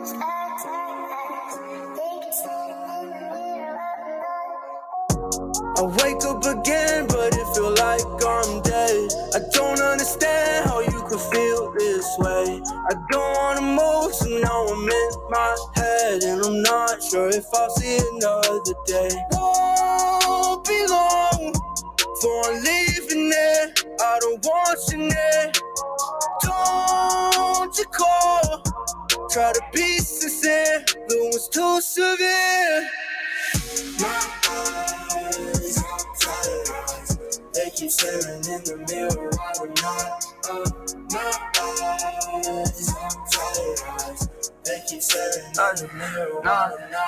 I wake up again, but it feel like I'm dead. I don't understand how you could feel this way. I don't wanna move, so now I'm in my head, and I'm not sure if I'll see another day. Won't be long before I'm leaving it. I don't want you there. Don't you call, try to be sincere, the one's too severe. My eyes, tired eyes, they keep staring in the mirror while I'm not up. My eyes, tired eyes, they keep staring in the mirror while I'm not up.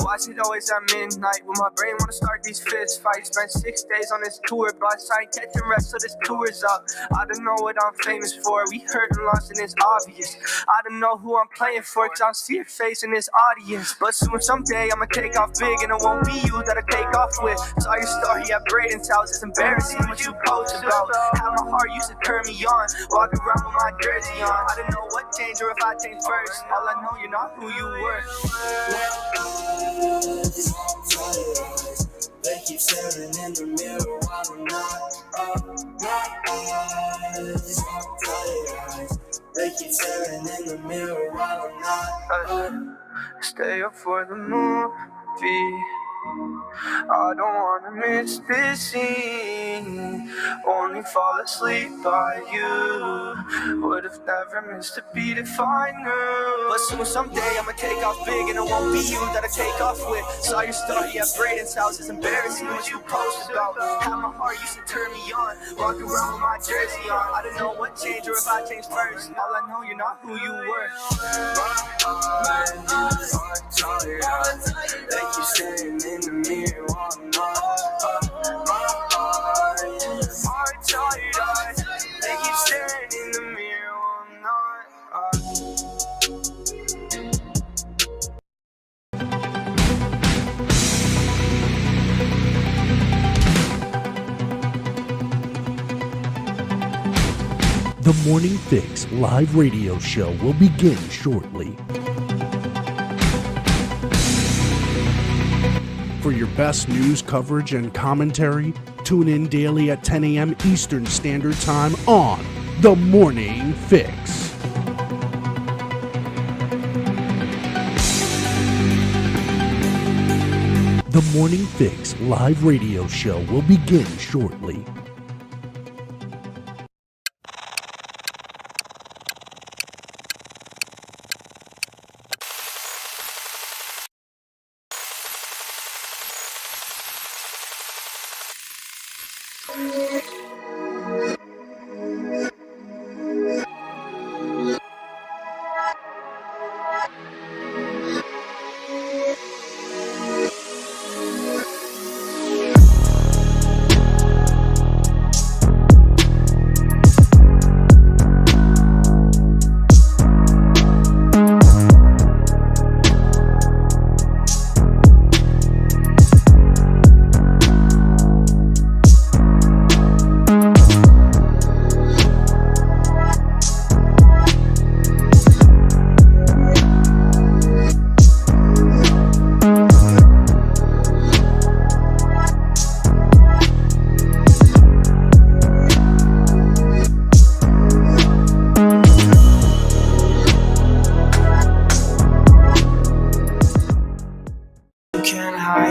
Why is it always at midnight when my brain wanna start these fist fights? Spent 6 days on this tour bus, I ain't catching rest so this tour is up. I don't know what I'm famous for, we hurt and lost and it's obvious. I don't know who I'm playing for, cause I don't see your face in this audience. But soon someday I'ma take off big and it won't be you that I take off with. Saw your story at Braden's house, it's embarrassing what you post about. How my heart used to turn me on, walking around with my jersey on. I don't know what changed or if I changed first, all I know you're not who you were. Tired eyes, they keep staring in the mirror while I'm not up. My eyes, tired eyes, they keep staring in the mirror while I'm not up. Stay up for the movie, I don't wanna miss this scene. Only fall asleep by you. Would've never missed a beat if I knew. But soon someday I'ma take off big and it won't be you that I take off with. Saw your story at Braden's house, it's embarrassing what you post about. How my heart used to turn me on, walking around with my jersey on. I don't know what changed or if I changed first, all I know you're not who you were. My eyes are tired eyes, they keep staring in the mirror while I'm not up. My eyes are tired eyes, they keep staring in the mirror while I'm not up. The Morning Fix live radio show will begin shortly. For your best news coverage and commentary, tune in daily at 10 a.m. Eastern Standard Time on The Morning Fix. The Morning Fix live radio show will begin shortly.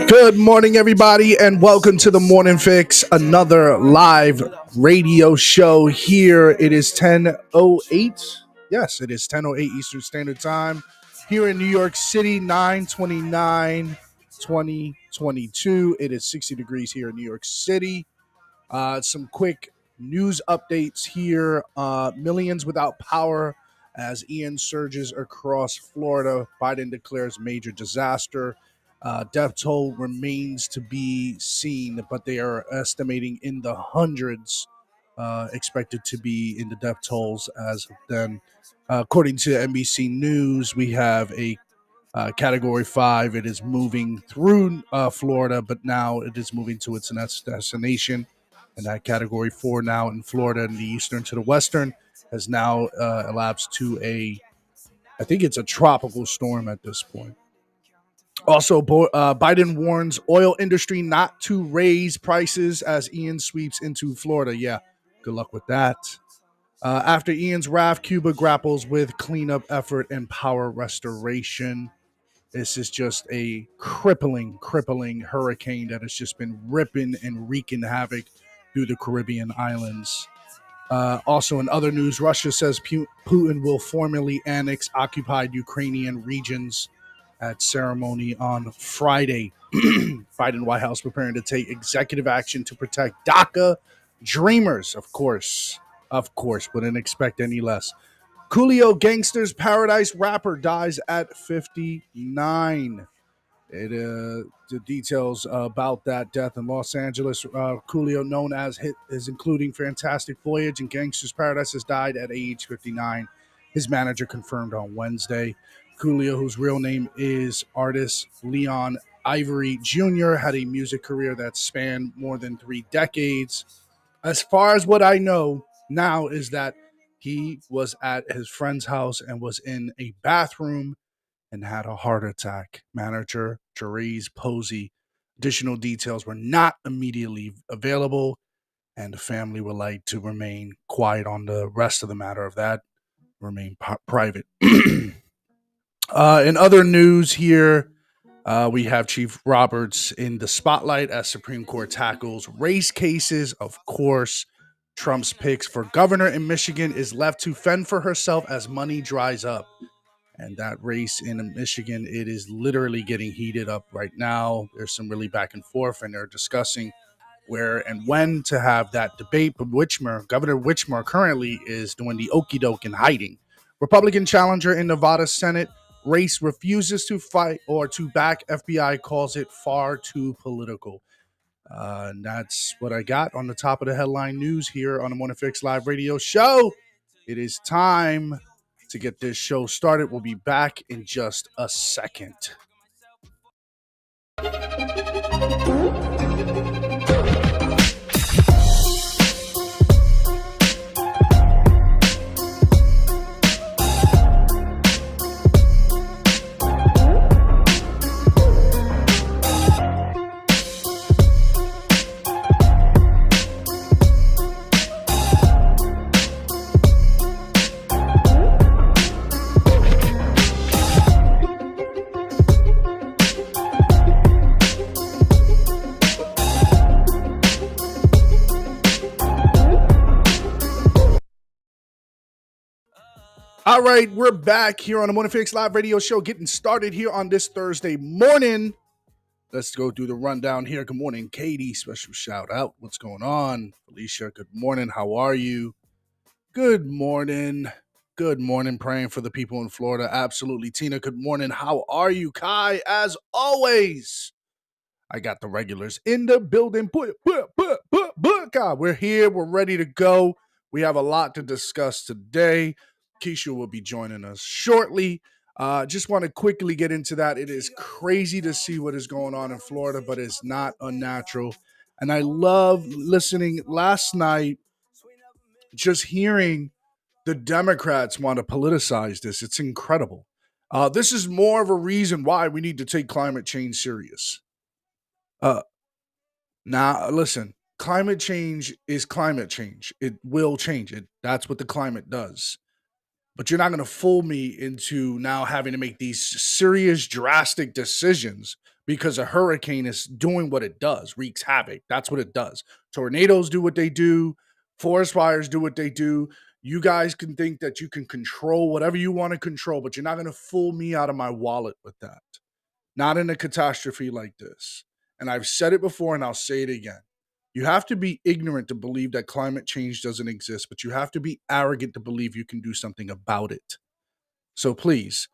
Good morning, everybody, and welcome to the Morning Fix, another live radio show here. It is 10:08. Yes, it is 10:08 Eastern Standard Time here in New York City, 9/29/2022. It is 60 degrees here in New York City. Some quick news updates here. Millions without power as Ian surges across Florida. Biden declares major disaster. Death toll remains to be seen, but they are estimating in the hundreds, expected to be in the death tolls as of then. According to NBC News, we have a Category 5. It is moving through Florida, but now it is moving to its next destination. And that Category 4 now in Florida, in the eastern to the western, has now elapsed to a I think it's a tropical storm at this point. Also, Biden warns oil industry not to raise prices as Ian sweeps into Florida. Yeah, good luck with that. After Ian's wrath, Cuba grapples with cleanup effort and power restoration. This is just a crippling hurricane that has just been ripping and wreaking havoc through the Caribbean islands. Also, in other news, Russia says Putin will formally annex occupied Ukrainian regions at ceremony on Friday. Biden White House preparing to take executive action to protect DACA dreamers, of course. Of course, wouldn't expect any less. Coolio Gangster's Paradise rapper dies at 59. The details about that death in Los Angeles. Coolio, known as Hit, is including Fantastic Voyage and Gangster's Paradise, has died at age 59. His manager confirmed on Wednesday. Coolio, whose real name is artist Leon Ivory Jr., had a music career that spanned more than 3 decades. As far as what I know now is that he was at his friend's house and was in a bathroom and had a heart attack. Manager Therese Posey. Additional details were not immediately available, and the family would like to remain quiet on the rest of the matter of that, remain private. In other news here, we have Chief Roberts in the spotlight as Supreme Court tackles race cases. Of course, Trump's picks for governor in Michigan is left to fend for herself as money dries up. And that race in Michigan, it is literally getting heated up right now. There's some really back and forth, and they're discussing where and when to have that debate. But Governor Whitmer currently is doing the okey doke in hiding. Republican challenger in Nevada Senate race refuses to fight or to back FBI, calls it far too political. And that's what I got on the top of the headline news here on the Morning Fix Live radio show. It is time to get this show started. We'll be back in just a second. All right, we're back here on the Morning Fix Live radio show, getting started here on this Thursday morning. Let's go through the rundown here. Good morning, Katie. Special shout out. What's going on? Felicia, good morning. How are you? Good morning. Good morning. Praying for the people in Florida. Absolutely. Tina, good morning. How are you? Kai, as always. I got the regulars in the building. God, we're here. We're ready to go. We have a lot to discuss today. Keisha will be joining us shortly. Just want to quickly get into that. It is crazy to see what is going on in Florida, but it's not unnatural. And I love listening last night, just hearing the Democrats want to politicize this. It's incredible. This is more of a reason why we need to take climate change serious. Now, listen, climate change is climate change. It will change it. That's what the climate does. But you're not going to fool me into now having to make these serious, drastic decisions because a hurricane is doing what it does, wreaks havoc. That's what it does. Tornadoes do what they do. Forest fires do what they do. You guys can think that you can control whatever you want to control, but you're not going to fool me out of my wallet with that. Not in a catastrophe like this. And I've said it before and I'll say it again. You have to be ignorant to believe that climate change doesn't exist, but you have to be arrogant to believe you can do something about it. So please,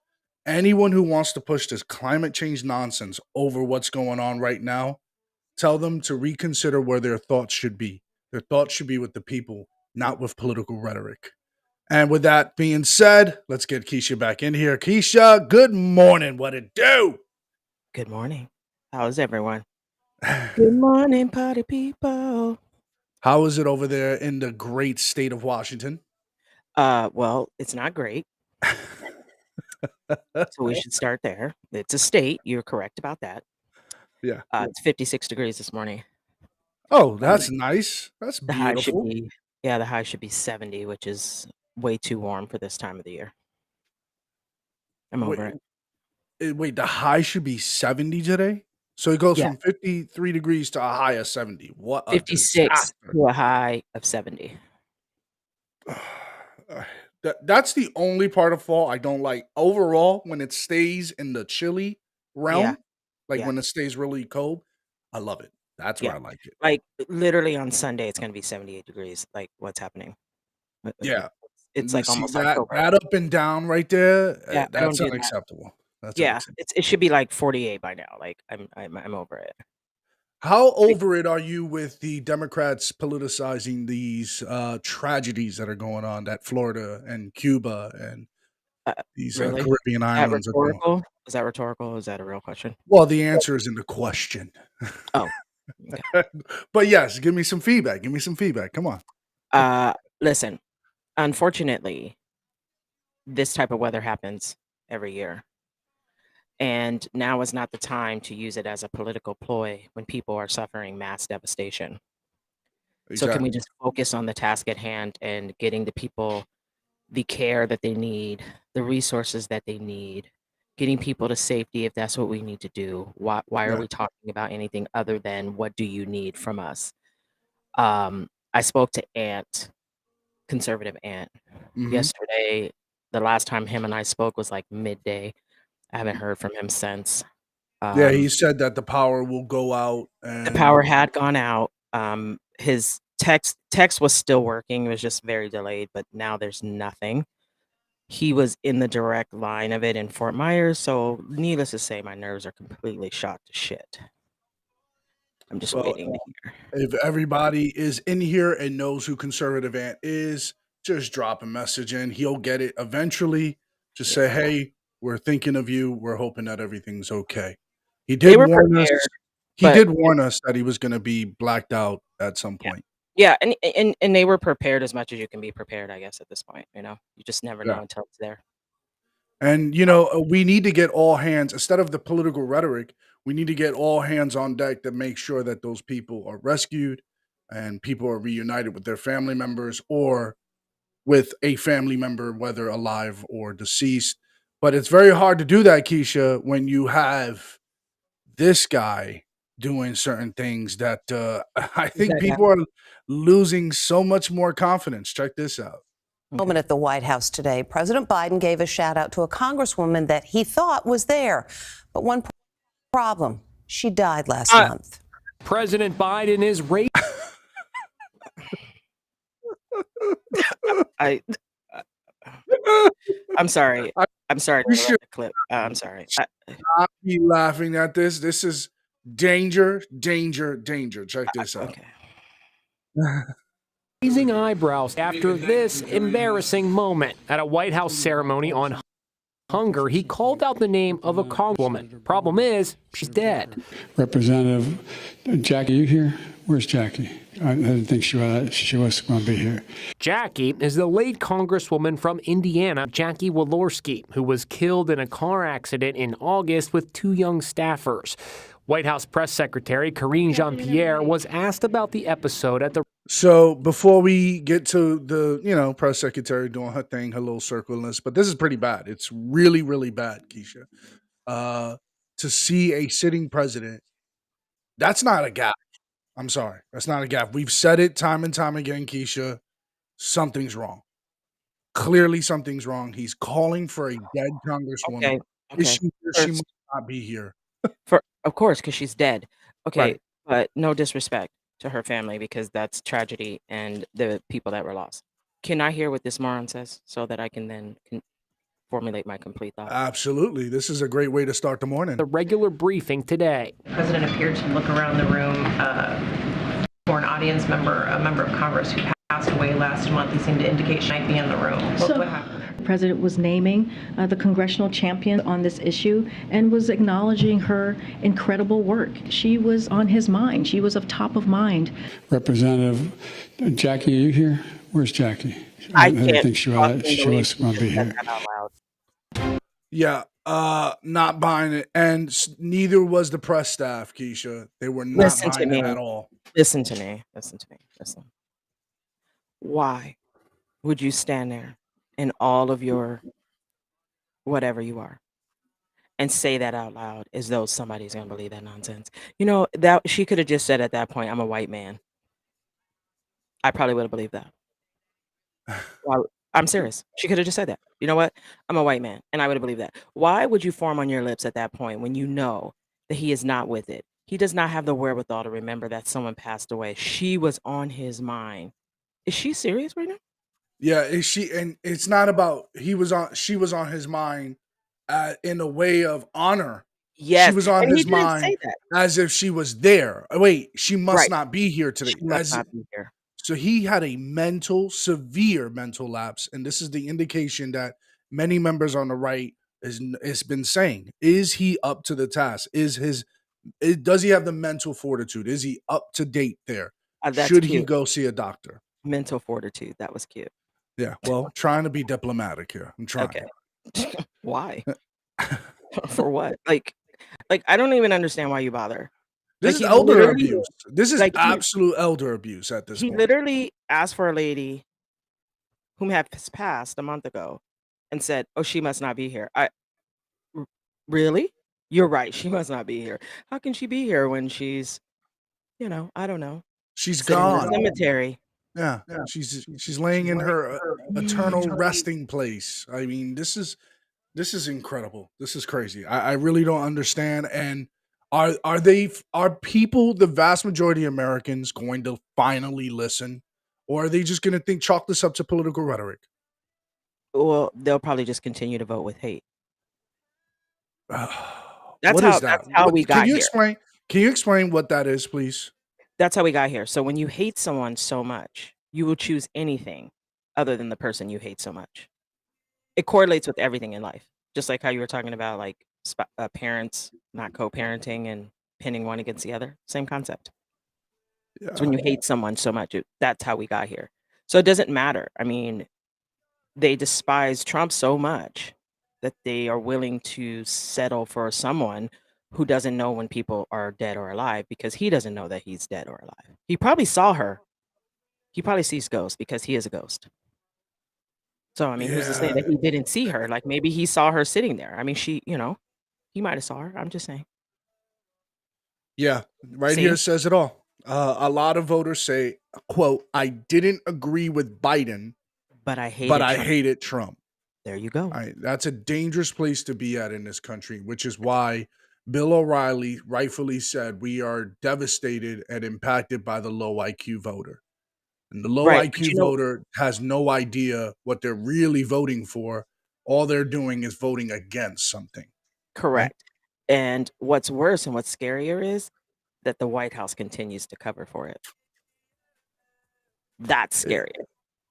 anyone who wants to push this climate change nonsense over what's going on right now, tell them to reconsider where their thoughts should be. Their thoughts should be with the people, not with political rhetoric. And with that being said, let's get Keisha back in here. Keisha, good morning. What it do? Good morning. How's everyone? Good morning, party people. How is it over there in the great state of Washington? Well, it's not great. So we should start there. It's a state. You're correct about that. Yeah. It's 56 degrees this morning. Oh, that's nice. That's The high should beautiful. be, the high should be 70, which is way too warm for this time of the year. I'm Wait, over it. wait, the high should be 70 today? So it goes Yeah. from 53 degrees to a high of 70. What a 56 disaster. to a high of 70. That's the only part of fall I don't like. Overall, when it stays in the chilly realm, like Yeah. when it stays really cold, I love it. That's where Yeah. I like it. Like, literally on Sunday, it's gonna be 78 degrees. Like, what's happening? Yeah. It's like See almost that October. up and down right there, Yeah, I don't that's do that. unacceptable. That's Yeah, unacceptable. it should be like 48 by now. Like, I'm over it. How over it are you with the Democrats politicizing these tragedies that are going on that Florida and Cuba and these Really? Caribbean Is that islands are going? rhetorical? Is that rhetorical? Is that a real question? Well, the answer is in the question. Oh, okay. But yes, give me some feedback. Give me some feedback. Come on. Listen, unfortunately, this type of weather happens every year. And now is not the time to use it as a political ploy when people are suffering mass devastation. So can we just focus on the task at hand and getting the people the care that they need, the resources that they need, getting people to safety if that's what we need to do? Why Yeah. are we talking about anything other than what do you need from us? I spoke to conservative Ant, Mhm. yesterday. The last time him and I spoke was like midday. I haven't heard from him since. Yeah, he said that the power will go out The and power had gone out. His text was still working. It was just very delayed, but now there's nothing. He was in the direct line of it in Fort Myers, so needless to say, my nerves are completely shot to shit. I'm just well, waiting to hear. if everybody is in here and knows who Conservative Ant is, just drop a message in. He'll get it eventually. Just say, "Hey, we're thinking of you. We're hoping that everything's okay." He They did were warn us. prepared, He but did warn us that he was going to be blacked out at some yeah. point. Yeah, and they were prepared as much as you can be prepared, I guess, at this point, you know? You just never Yeah. know until it's there. And we need to get all hands instead of the political rhetoric. We need to get all hands on deck to make sure that those people are rescued and people are reunited with their family members or with a family member, whether alive or deceased. But it's very hard to do that, Keisha, when you have this guy doing certain things that I think people are losing so much more confidence. Check this out. Moment at the White House today, President Biden gave a shout out to a congresswoman that he thought was there. But one problem, she died last month. President Biden is I'm sorry. I'm sorry to We interrupt should the clip. I'm sorry. not be laughing at this. This is danger, danger, danger. Check this out. Okay. raising eyebrows after this embarrassing moment. At a White House ceremony on hunger, he called out the name of a congresswoman. Problem is, she's dead. Representative Jackie, you here? Where's Jackie? I didn't think she was going to be here. Jackie is the late congresswoman from Indiana, Jackie Walorski, who was killed in a car accident in August with two young staffers. White House Press Secretary Karine Jean-Pierre was asked about the episode at the... So before we get to the, press secretary doing her thing, her little circle list, but this is pretty bad. It's really, really bad, Keisha. To see a sitting president, that's not a gaffe. I'm sorry. That's not a gaffe. We've said it time and time again, Keisha. Something's wrong. Clearly something's wrong. He's calling for a dead congresswoman. Okay. She must not be here. Of course, because she's dead. Okay, Right. but no disrespect to her family because that's tragedy and the people that were lost. Can I hear what this moron says so that I can then formulate my complete thought? Absolutely. This is a great way to start the morning. The regular briefing today. The president appeared to look around the room for an audience member, a member of Congress who passed away last month. He seemed to indicate she might be in the room. What happened? The president was naming the congressional champion on this issue and was acknowledging her incredible work. She was on his mind. She was of top of mind. Representative Jackie, are you here? Where's Jackie? I didn't can't think she was going to be here. Yeah, not buying it, and neither was the press staff, Keisha. They were not Listen to buying it me. at all. Listen to me. Listen to me. Listen. Why would you stand there in all of your whatever you are and say that out loud as though somebody's gonna believe that nonsense? You know, that she could have just said at that point, "I'm a white man." I probably would have believed that. Why I'm serious. She could have just said that. "You know what? I'm a white man," and I would have believed that. Why would you form on your lips at that point when you know that he is not with it? He does not have the wherewithal to remember that someone passed away. She was on his mind. Is she serious right now? Yeah, is she? And it's not about he was on. She was on his mind, in a way of honor. She Yes, was on and he his didn't mind say that. as if she was there. Wait, she must Right. not be here She today. must not be here. So he had a severe mental lapse, and this is the indication that many members on the right is been saying: is he up to the task? Does he have the mental fortitude? Is he up to date there? That's Should he cute. go see a doctor? Mental fortitude. That was cute. Yeah, well, trying to be diplomatic here. I'm trying. Okay. Why? For what? Like I don't even understand why you bother. This Like is elder abuse. This is like he absolute elder abuse at this he point. literally asked for a lady whom had passed a month ago and said, "Oh, she must not be here." R really? You're right, she must not be here. How can she be here when she's, I don't know, She's sitting in a gone. cemetery? Yeah, she's laying in her eternal resting place. I mean, this is incredible. This is crazy. I really don't understand. And are people, the vast majority of Americans, going to finally listen, or are they just going to think chalk this up to political rhetoric? Well, they'll probably just continue to vote with hate. What is That's that? how What we can got you here. explain? Can you explain what that is, please? That's how we got here. So when you hate someone so much, you will choose anything other than the person you hate so much. It correlates with everything in life. Just like how you were talking about, like, parents not co-parenting and pinning one against the other, same concept. It's Yeah. when you hate someone so much, that's how we got here. So it doesn't matter. I mean, they despise Trump so much that they are willing to settle for someone who doesn't know when people are dead or alive because he doesn't know that he's dead or alive. He probably saw her. He probably sees ghosts because he is a ghost. So, I mean, who's to say Yeah. that he didn't see her? Like, maybe he saw her sitting there. I mean, he might have saw her. I'm just saying. Yeah, right here See? says it all. A lot of voters say, quote, I didn't agree with Biden, But I but hated I Trump. hated Trump. There you go. That's a dangerous place to be at in this country, which is why Bill O'Reilly rightfully said we are devastated and impacted by the low IQ voter. And the low Right. But IQ voter has no idea what they're really voting for. All they're doing is voting against something, right? correct. And what's worse and what's scarier is that the White House continues to cover for it. That's Eh, scary.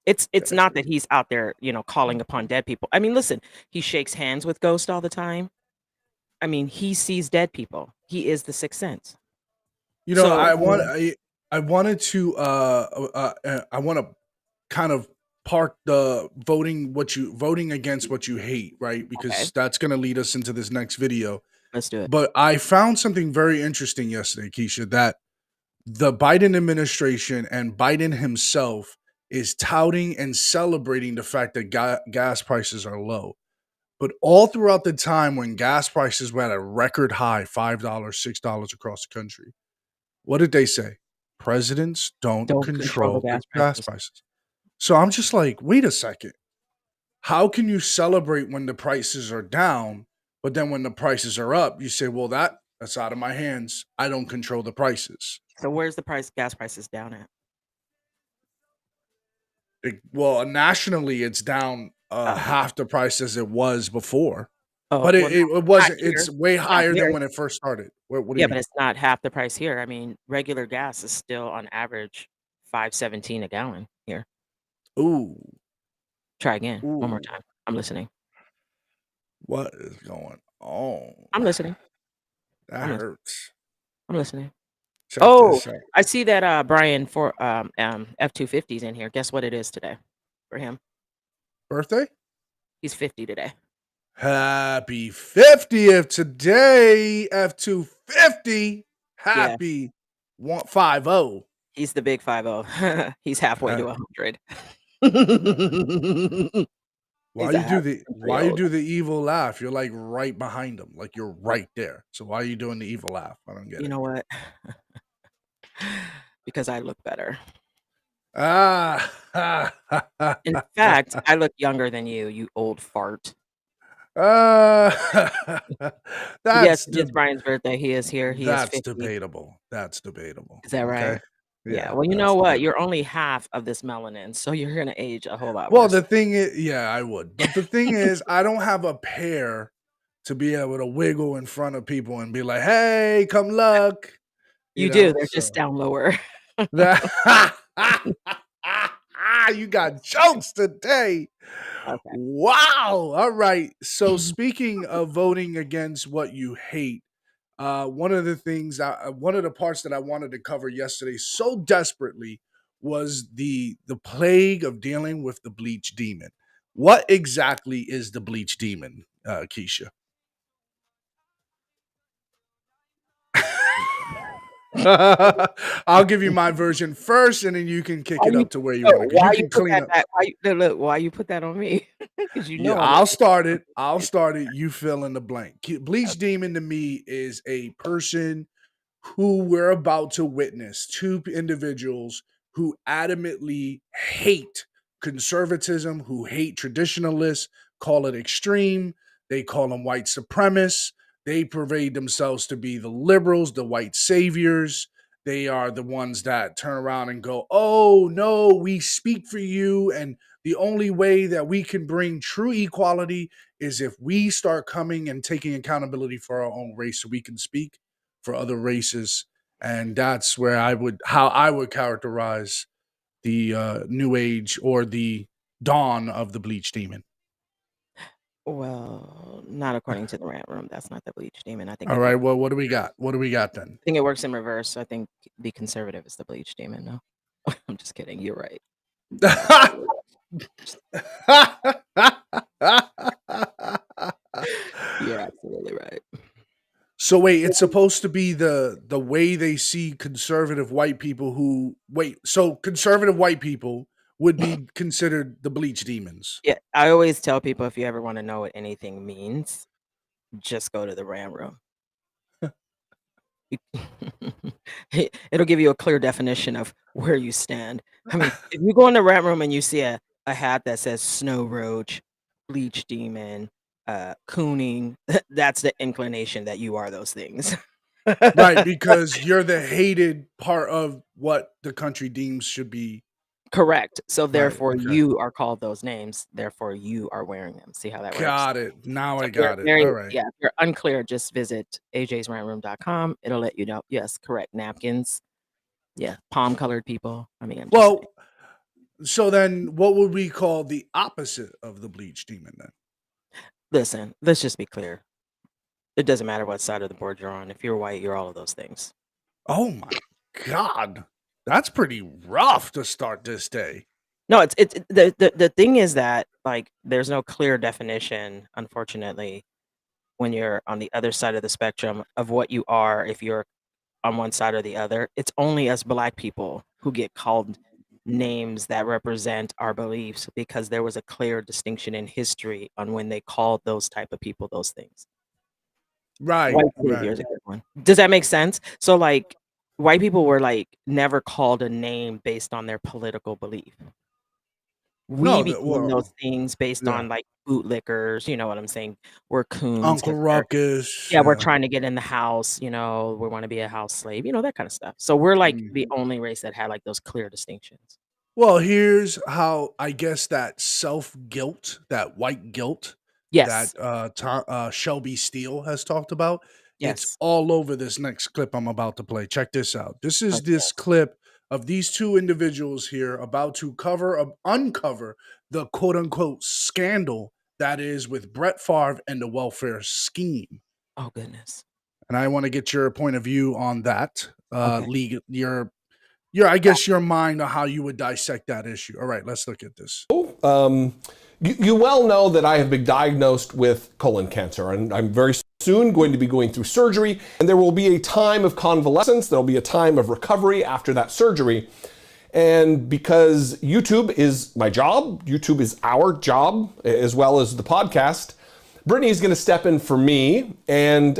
It's not that he's out there, calling upon dead people. I mean, listen, he shakes hands with ghosts all the time. I mean, he sees dead people. He is the sixth sense. You know, So, I wanted to I want to kind of park the voting against what you hate, right? okay, Because that's going to lead us into this next video. let's do it. But I found something very interesting yesterday, Keisha, that the Biden administration and Biden himself is touting and celebrating the fact that gas prices are low. But all throughout the time when gas prices were at a record high, $5, $6 across the country, what did they say? Presidents don't Don't control the control the gas gas prices. prices. So I'm just like, wait a second. How can you celebrate when the prices are down, but then when the prices are up, you say, well, that's out of my hands. I don't control the prices. So where's the gas prices down at? Well, nationally, it's down Oh, half the price as it was before, oh, but well, it not wasn't. here. It's way Not higher here. than when it first started. What do Yeah, you but mean? it's not half the price here. I mean, regular gas is still on average 5.17 a gallon here. Ooh, Try again. One more ooh, time. I'm listening. what is going on? I'm listening. That I'm listening. hurts. I'm listening. Check Oh, this out. I see that Brian for F-250's in here. Guess what it is today for him? Birthday? He's 50 today. Happy 50th today, F250. Yeah, Happy 150. he's the big 50. He's halfway to Uh, 100. why He's a you do half the century why you old. do the evil laugh? You're like right behind him, like you're right there. So why are you doing the evil laugh? I don't get You it. know what? Because I look better. Ah, In fact, I look younger than you, you old fart. uh, Yes, that's it is the Brian's birthday. He is here. He is that's 50. debatable. That's debatable. Is that Okay. right? Yeah. Yeah, Well, you that's know what? debatable. You're only half of this melanin, so you're gonna age a whole lot Well, worse. the thing is, yeah, I would. But the thing is, I don't have a pair to be able to wiggle in front of people and be like, "Hey, come look," You do. They're just So down lower. that you got jokes today. Okay. Wow. All right. So speaking of voting against what you hate, one of the things, one of the parts that I wanted to cover yesterday so desperately was the plague of dealing with the bleach demon. What exactly is the bleach demon, Keisha? I'll give you my version first, and then you can kick Why it you up to where you no, want to go. why You you can put clean that up. back? Why you no, look, why you put that on me? Because you Yeah, know I'm I'll a start it. I'll start it. You fill in the blank. Bleach demon to me is a person who we're about to witness, two individuals who adamantly hate conservatism, who hate traditionalists, call it extreme. They call them white supremacists. They parade themselves to be the liberals, the white saviors. They are the ones that turn around and go, "Oh, no, we speak for you. And the only way that we can bring true equality is if we start coming and taking accountability for our own race so we can speak for other races." And that's where how I would characterize the new age or the dawn of the bleach demon. well, not according to the rant room. That's not the bleach demon. I think All it right, works. well, what do we got? What do we got then? I think it works in reverse. I think the conservative is the bleach demon. No, I'm just kidding. You're right. You're absolutely right. So wait, it's supposed to be the way they see conservative white people who wait, so conservative white people would be considered the bleach demons. Yeah, I always tell people if you ever want to know what anything means, just go to the rant room. It'll give you a clear definition of where you stand. I mean, if you go in the rant room and you see a hat that says snow roach, bleach demon, cooning, that's the inclination that you are those things. Right, because you're the hated part of what the country deems should be. Correct. So Right, therefore okay. you are called those names. Therefore you are wearing them. See how that works? Got it. Now So I if you're got it. very All right. yeah, if you're unclear, just visit ajsrantroom.com. It'll let you know. Yes, correct. Napkins. Yeah, palm colored people. I mean, I'm just saying. Well, so then what would we call the opposite of the bleach demon then? Listen, let's just be clear. It doesn't matter what side of the board you're on. If you're white, you're all of those things. Oh my God. That's pretty rough to start this day. No, it's the thing is that like there's no clear definition, unfortunately, when you're on the other side of the spectrum of what you are if you're on one side or the other. It's only us black people who get called names that represent our beliefs because there was a clear distinction in history on when they called those type of people those things. Right, White savior right. is a good one. Does that make sense? So like white people were like never called a name based on their political belief. We No, that became those well, things based yeah. on like bootlickers, you know what I'm saying? We're coons Uncle because Ruckus. yeah, we're Yeah. trying to get in the house, you know, we want to be a house slave, you know, that kind of stuff. So we're like the Mhm. only race that had like those clear distinctions. Well, here's how I guess that self guilt, that white guilt Yes. that Shelby Steele has talked about, it's Yes. all over this next clip I'm about to play. Check this out. This is Let's this clip of these two individuals here about to uncover the quote unquote scandal that is with Brett Favre and the welfare scheme. Oh goodness. And I want to get your point of view on that. Okay. I guess your mind on how you would dissect that issue. All right, let's look at this. Um, You well know that I have been diagnosed with colon cancer, and I'm very soon going to be going through surgery, and there will be a time of convalescence, there'll be a time of recovery after that surgery. And because YouTube is my job, YouTube is our job, as well as the podcast, Brittany is going to step in for me, and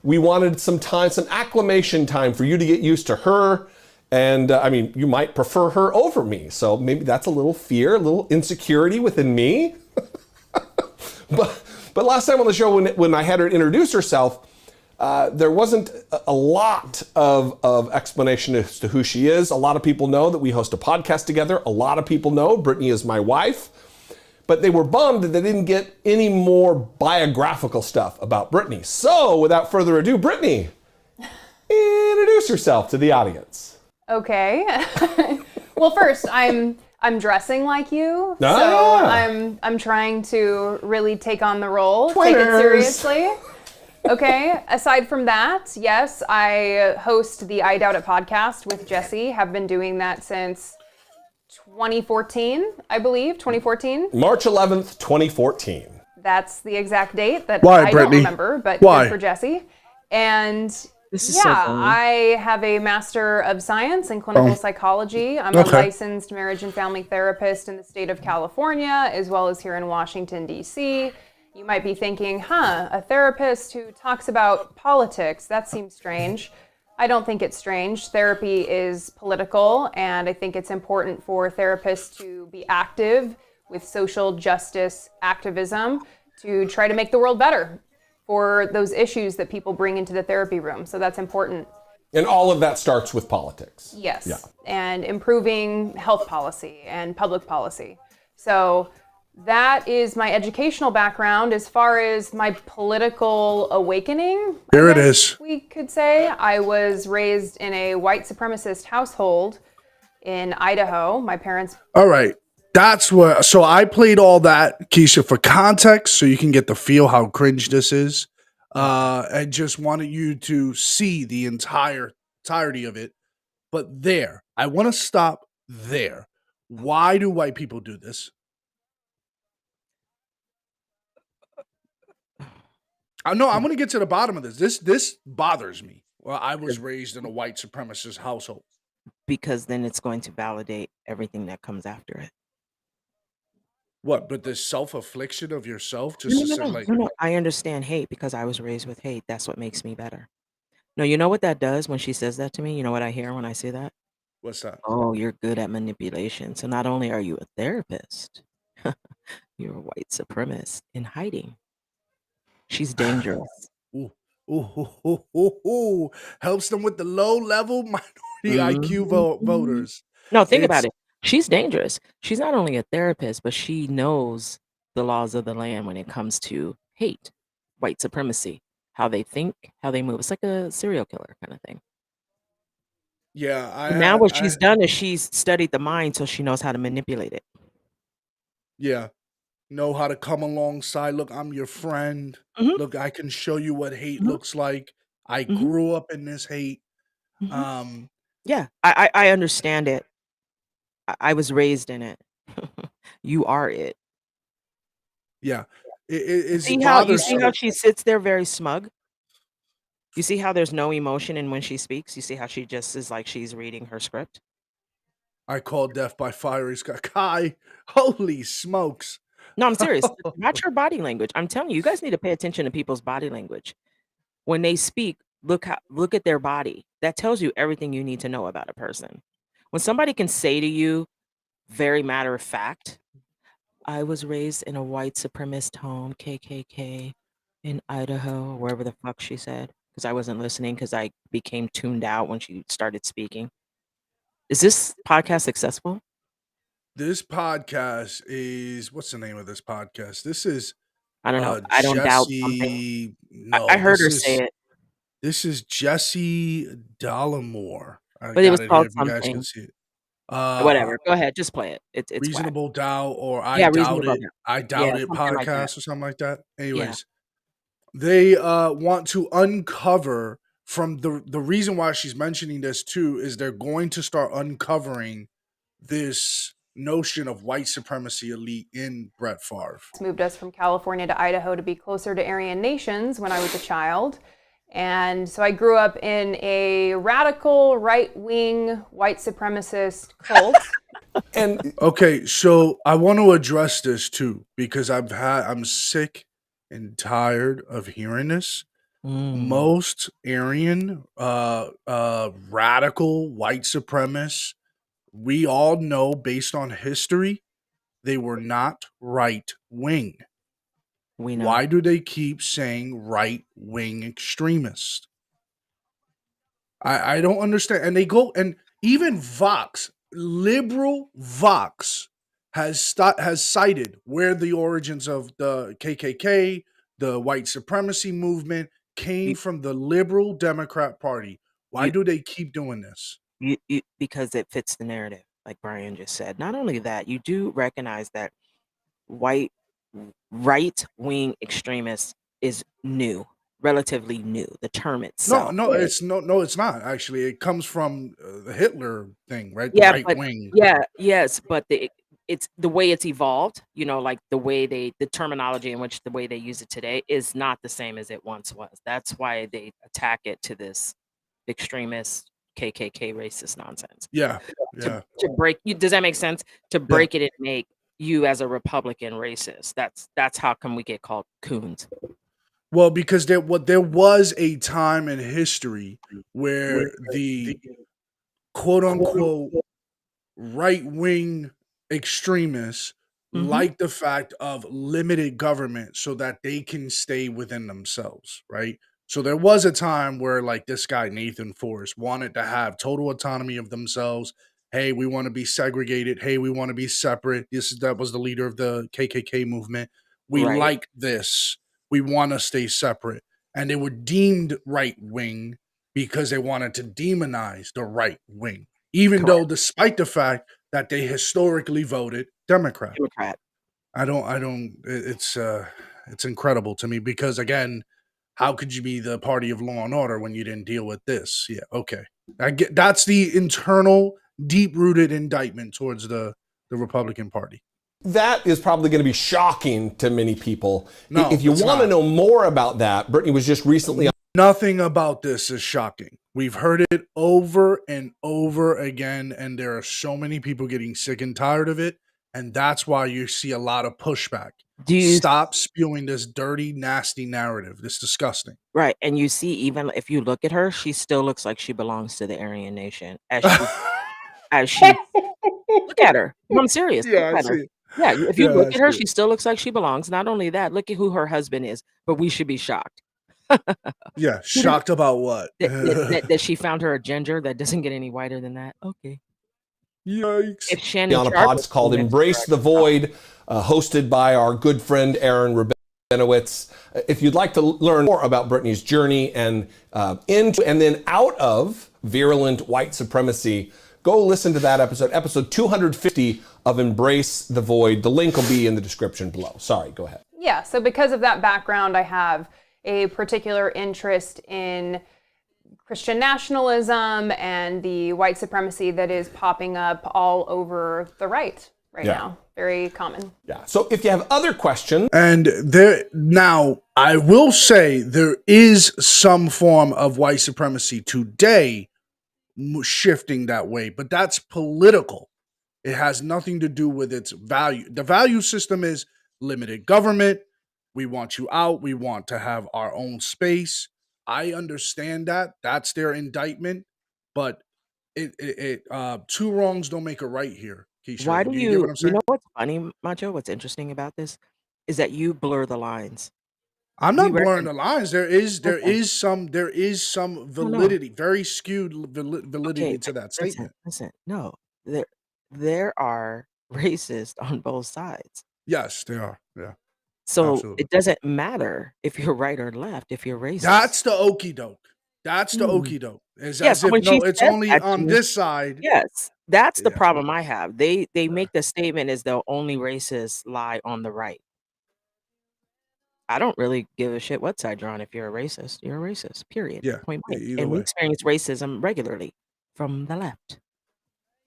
we wanted some time, some acclimation time for you to get used to her. And I mean, you might prefer her over me. So maybe that's a little fear, a little insecurity within me. But last time on the show, when I had her introduce herself, there wasn't a lot of explanation as to who she is. A lot of people know that we host a podcast together. A lot of people know Brittany is my wife. But they were bummed that they didn't get any more biographical stuff about Brittany. So without further ado, Brittany, introduce yourself to the audience. Okay. Well, first, I'm dressing like you, so I'm trying to really take on the role, take it seriously. Okay. Aside from that, yes, I host the I Doubt It podcast with Jesse. Have been doing that since 2014, I believe. 2014. March 11th, 2014. That's the exact date that Why, I Brittany? don't remember, but Why? good for Jesse. And This is so funny. I have a Master of Science in Clinical Psychology. I'm a licensed marriage and family therapist in the state of California, as well as here in Washington, D.C. You might be thinking, a therapist who talks about politics, that seems strange. I don't think it's strange. Therapy is political, and I think it's important for therapists to be active with social justice activism to try to make the world better for those issues that people bring into the therapy room. So that's important. And all of that starts with politics. Yes. Yeah. And improving health policy and public policy. So that is my educational background. As far as my political awakening, Here I it guess is. we could say, I was raised in a white supremacist household in Idaho. My parents. All right. That's what. So I played all that, Keisha, for context, so you can get the feel how cringe this is. I just wanted you to see the entirety of it. But there, I want to stop there. Why do white people do this? No, I'm going to get to the bottom of this. This bothers me. Well, I was raised in a white supremacist household. Because then it's going to validate everything that comes after it. What? But the self-affliction of yourself, just to say, like, No. I understand hate because I was raised with hate. That's what makes me better. No, you know what that does when she says that to me? You know what I hear when I say that? what's that? Oh, you're good at manipulation. So not only are you a therapist, you're a white supremacist in hiding. She's dangerous. Ooh. Helps them with the low-level minority IQ voters. No, think about It's- it. She's dangerous. She's not only a therapist, but she knows the laws of the land when it comes to hate, white supremacy, how they think, how they move. It's like a serial killer kind of thing. Yeah, And now what she's done is she's studied the mind so she knows how to manipulate it. Yeah. Know how to come alongside. Look, I'm your friend. Mhm. Look, I can show you what hate Mhm. looks like. I Mhm. grew up in this hate. Mhm. Yeah, I understand it. I was raised in it. You are it. Yeah. It You it's see bothersome. how she sits there very smug? You see how there's no emotion in when she speaks? You see how she just is like she's reading her script? I call death by fiery sky. Kai, holy smokes. No, I'm serious. Watch her body language. I'm telling you, you guys need to pay attention to people's body language. When they speak, look at their body. That tells you everything you need to know about a person. When somebody can say to you, very matter of fact, I was raised in a white supremacist home, KKK, in Idaho, or wherever the fuck she said, because I wasn't listening because I became tuned out when she started speaking. Is this podcast successful? This podcast is what's the name of this podcast? This is I don't know. I don't doubt something. Jesse. No, I heard this her is say it, this is Jesse Dollamore. I but it got was it here called if you guys can something. see it. Whatever. Go ahead. Just play it. It's whack. Reasonable Doubt or I Yeah, Doubt reasonable It. doubt. I Yeah, Doubt It something like that. podcast or something like that. Yeah. Anyways, they want to uncover from the reason why she's mentioning this too is they're going to start uncovering this notion of white supremacy elite in Brett Favre. Moved us from California to Idaho to be closer to Aryan nations when I was a child. And so I grew up in a radical right-wing white supremacist cult. And okay, so I want to address this too because I'm sick and tired of hearing this. Most Aryan, radical white supremacists, we all know based on history, they were not right wing. We know. Why do they keep saying right wing extremist? I don't understand. And they go and even Vox, liberal Vox, has cited where the origins of the KKK, the white supremacy movement came You, from the liberal Democrat Party. Why you, do they keep doing this? because it fits the narrative, like Brian just said. Not only that, you do recognize that white right-wing extremist is new, relatively new. The term No, itself. no, it's no, it's not actually. It comes from the Hitler thing, right? The Yeah, right but wing. yes, but it's the way it's evolved, like the way the terminology in which the way they use it today is not the same as it once was. That's why they attack it to this extremist KKK racist nonsense. Yeah, To yeah, to break you, does that make sense? To yeah. break it and make you as a Republican racist. That's how come we get called coons. Well, because there was a time in history where the quote unquote right wing extremists Mm-hmm. like the fact of limited government so that they can stay within themselves, right? So there was a time where like this guy Nathan Forrest wanted to have total autonomy of themselves. Hey, we want to be segregated. Hey, we want to be separate. That was the leader of the KKK movement. We Right. like this. We want to stay separate. And they were deemed right wing because they wanted to demonize the right wing, even Correct. though despite the fact that they historically voted Democrat. Democrat. It's incredible to me because again, how could you be the party of law and order when you didn't deal with this? Yeah, okay. I get that's the internal, deep-rooted indictment towards the Republican Party. that is probably going to be shocking to many people. No, if you it's want to not. know more about that, Brittany was just recently on. Nothing about this is shocking. We've heard it over and over again, and there are so many people getting sick and tired of it, and that's why you see a lot of pushback. Stop spewing this dirty, nasty narrative. This disgusting. Right, and you see, even if you look at her, she still looks like she belongs to the Aryan Nation. As she look at her. No, I'm serious. Yeah, Look I at her. see. Yeah, if you Yeah, look I at her, see. she still looks like she belongs. Not only that, look at who her husband is. But we should be shocked. Yeah, shocked about what? that she found her a ginger that doesn't get any whiter than that. Okay. Yikes. If Shannon On a Sharpe pod was called doing that, Embrace the Void, hosted by our good friend Aaron Rabinowitz. If you'd like to learn more about Brittany's journey and into and then out of virulent white supremacy, go listen to that episode 250 of Embrace the Void. The link will be in the description below. Sorry, go ahead. Yeah, so because of that background, I have a particular interest in Christian nationalism and the white supremacy that is popping up all over the right now. Very common. Yeah. So if you have other questions. And now, I will say there is some form of white supremacy today shifting that way, but that's political. It has nothing to do with its value. The value system is limited government. We want you out. We want to have our own space. I understand that. That's their indictment. But two wrongs don't make a right here, Keisha. why do Do you get what I'm you saying? know what's funny, Macho? What's interesting about this is that you blur the lines. I'm We not blurring reckon the lines. There is okay. some No, no. validity, very skewed validity Okay, to that listen, statement. listen. No, there are racists on both sides. Yes, they are. Yeah, So absolutely. it doesn't matter if you're right or left if you're racist. That's the okie doke. That's the okie doke. It's Yeah, as so if when she it's says only that to on me, this side. yes, that's the Yeah. problem I have. They make the statement as though only racists lie on the right. I don't really give a shit what side you're on. If you're a racist, you're a racist. Period. Yeah, Point blank. either And we way. experience racism regularly from the left.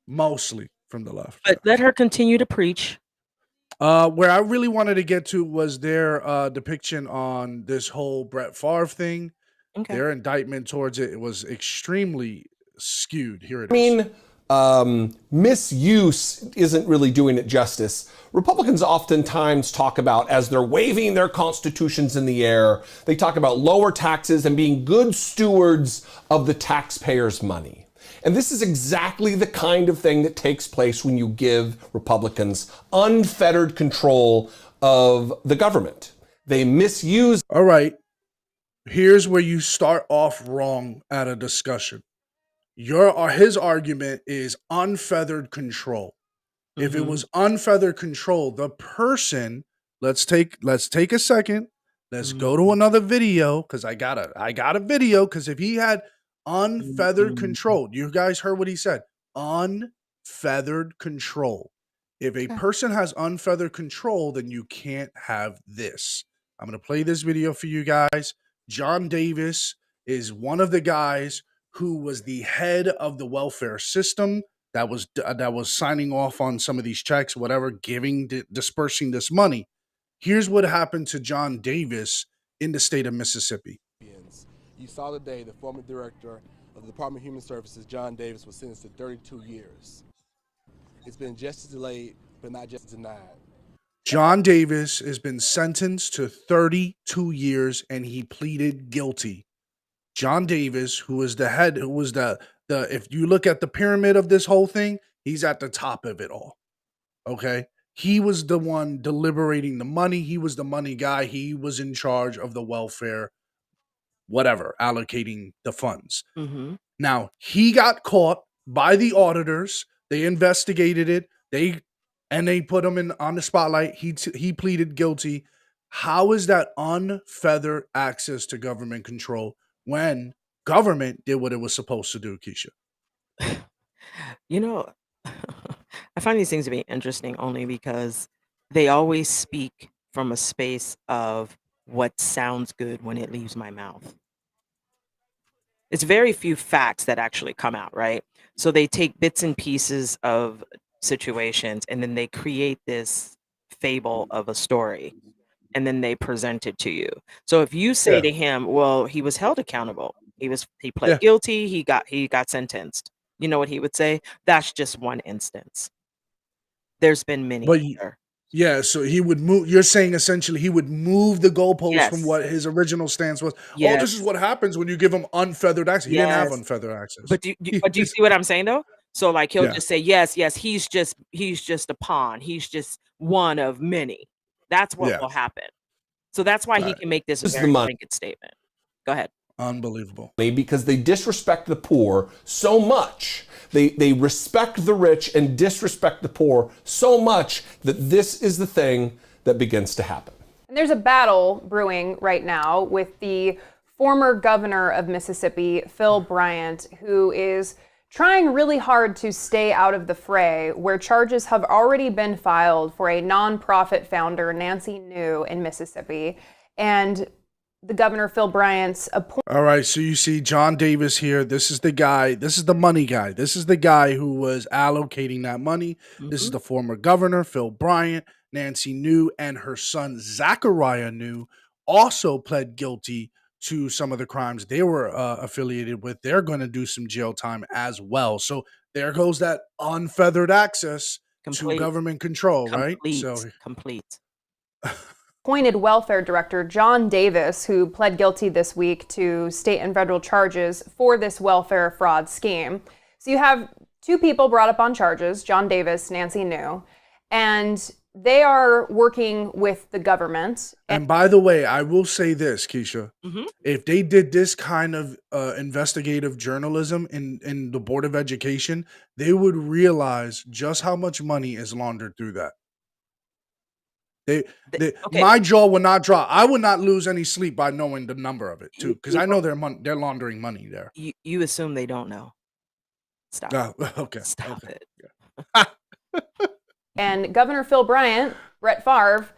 Mostly. from the left. But let her continue to preach. Where I really wanted to get to was their depiction on this whole Brett Favre thing. Okay. Their indictment towards it was extremely skewed. Here it is. I mean, misuse isn't really doing it justice. Republicans oftentimes talk about, as they're waving their constitutions in the air, they talk about lower taxes and being good stewards of the taxpayers' money. And this is exactly the kind of thing that takes place when you give Republicans unfettered control of the government. They misuse. All right. Here's where you start off wrong at a discussion. His argument is unfeathered control. If it was unfeathered control, the person, let's take a second. Let's go to another video, because I got a video, because if he had unfeathered control, you guys heard what he said. Unfeathered control. If a person has unfeathered control, then you can't have this. I'm going to play this video for you guys. John Davis is one of the guys who was the head of the welfare system that was signing off on some of these checks, whatever, dispersing this money. Here's what happened to John Davis in the state of Mississippi. You saw today the former director of the Department of Human Services, John Davis, was sentenced to 32 years. It's been justice delayed, but not just denied. John Davis has been sentenced to 32 years, and he pleaded guilty. John Davis, who was the head, who was the if you look at the pyramid of this whole thing, he's at the top of it all. Okay? He was the one deliberating the money. He was the money guy. He was in charge of the welfare, whatever, allocating the funds. Now, he got caught by the auditors. They investigated it. They put him on the spotlight. He pleaded guilty. How is that unfeathered access to government control when government did what it was supposed to do, Keisha? You know, I find these things to be interesting only because they always speak from a space of what sounds good when it leaves my mouth. It's very few facts that actually come out, right? So they take bits and pieces of situations and then they create this fable of a story and then they present it to you. So if you say to him, well, he was held accountable, he pled guilty, he got sentenced, you know what he would say? That's just one instance. There's been many. Yeah, so he would move. You're saying essentially he would move the goalposts from what his original stance was. Oh, this is what happens when you give him unfeathered access. He didn't have unfeathered access. But do you see what I'm saying though? So like he'll just say, yes, he's just a pawn. He's just one of many. That's what will happen. So that's why he can make this a very blanket statement. Go ahead. Unbelievable. Because they disrespect the poor so much. They respect the rich and disrespect the poor so much that this is the thing that begins to happen. And there's a battle brewing right now with the former governor of Mississippi, Phil Bryant, who is trying really hard to stay out of the fray, where charges have already been filed for a nonprofit founder, Nancy New, in Mississippi. And the governor, Phil Bryant's appointment. All right, so you see John Davis here. This is the guy. This is the money guy. This is the guy who was allocating that money. This is the former governor, Phil Bryant. Nancy New and her son, Zachariah New, also pled guilty to some of the crimes they were affiliated with. They're going to do some jail time as well. So there goes that unfeathered access to government control, right? Complete. Appointed welfare director John Davis, who pled guilty this week to state and federal charges for this welfare fraud scheme. So you have two people brought up on charges, John Davis, Nancy New, and they are working with the government. And by the way, I will say this, Keisha, if they did this kind of investigative journalism in the Board of Education, they would realize just how much money is laundered through that. My jaw would not drop. I would not lose any sleep by knowing the number of it too, because I know they're laundering money there. You assume they don't know. Stop. Okay. Stop it. Yeah. And Governor Phil Bryant, Brett Favre,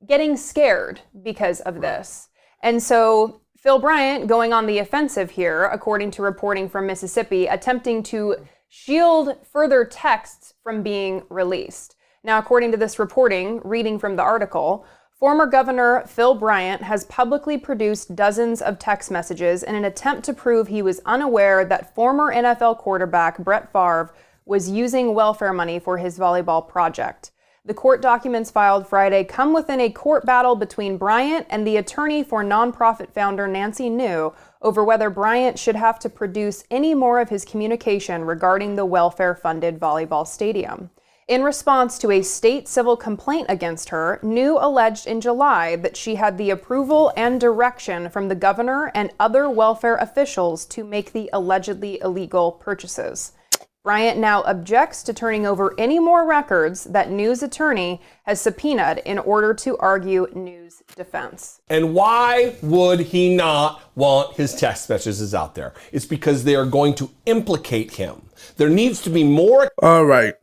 getting scared because of this. And so Phil Bryant going on the offensive here, according to reporting from Mississippi, attempting to shield further texts from being released. Now, according to this reporting, reading from the article, former Governor Phil Bryant has publicly produced dozens of text messages in an attempt to prove he was unaware that former NFL quarterback Brett Favre was using welfare money for his volleyball project. The court documents filed Friday come within a court battle between Bryant and the attorney for nonprofit founder Nancy New over whether Bryant should have to produce any more of his communication regarding the welfare-funded volleyball stadium. In response to a state civil complaint against her, New alleged in July that she had the approval and direction from the governor and other welfare officials to make the allegedly illegal purchases. Bryant now objects to turning over any more records that New's attorney has subpoenaed in order to argue New's defense. And why would he not want his text messages out there? It's because they are going to implicate him. There needs to be more. All right.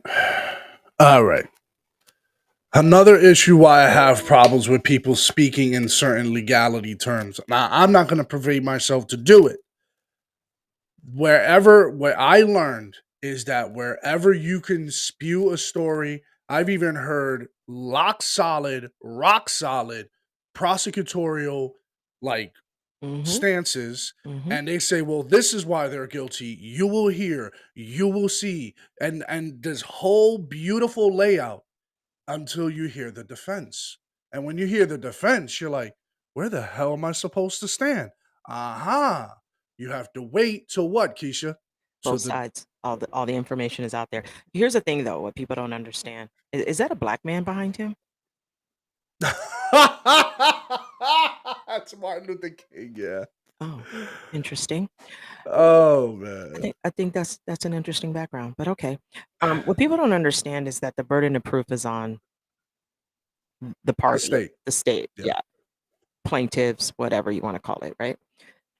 Another issue why I have problems with people speaking in certain legality terms. Now, I'm not going to pervade myself to do it. What I learned is that wherever you can spew a story, I've even heard rock solid prosecutorial stances, and they say, well, this is why they're guilty. You will hear, you will see, and this whole beautiful layout until you hear the defense. And when you hear the defense, you're like, where the hell am I supposed to stand? You have to wait till what, Keisha? Both sides. All the information is out there. Here's the thing, though, what people don't understand. Is that a black man behind him? That's Martin Luther King, yeah. Oh, interesting. Oh, man. I think that's an interesting background, but okay. What people don't understand is that the burden of proof is on the party, the state, yeah. Plaintiffs, whatever you want to call it, right?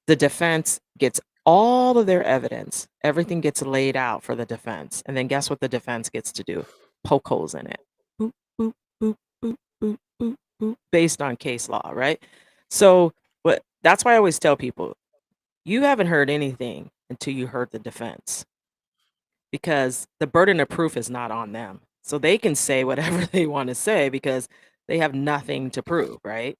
The defense gets all of their evidence. Everything gets laid out for the defense. And then guess what the defense gets to do? Poke holes in it. Boop, boop, boop, boop, boop, boop, boop, based on case law, right? So that's why I always tell people, you haven't heard anything until you heard the defense. Because the burden of proof is not on them. So they can say whatever they want to say because they have nothing to prove, right?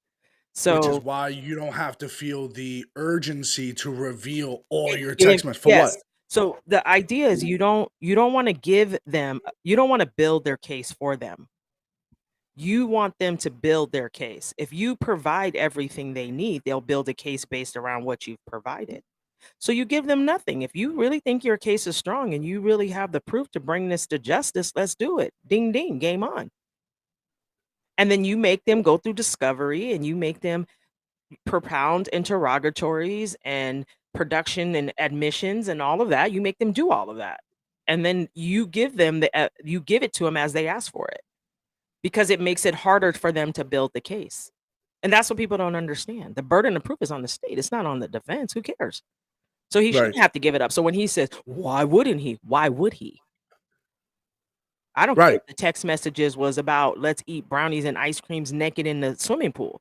So, which is why you don't have to feel the urgency to reveal all your text messages. For what? So the idea is you don't want to give them, you don't want to build their case for them. You want them to build their case. If you provide everything they need, they'll build a case based around what you've provided. So you give them nothing. If you really think your case is strong and you really have the proof to bring this to justice, let's do it. Ding, ding, game on. And then you make them go through discovery and you make them propound interrogatories and production and admissions and all of that. You make them do all of that. And then you give them you give it to them as they ask for it, because it makes it harder for them to build the case. And that's what people don't understand. The burden of proof is on the state. It's not on the defense. Who cares? So he shouldn't have to give it up. So when he says, why wouldn't he? Why would he? I don't care if the text messages was about let's eat brownies and ice creams naked in the swimming pool.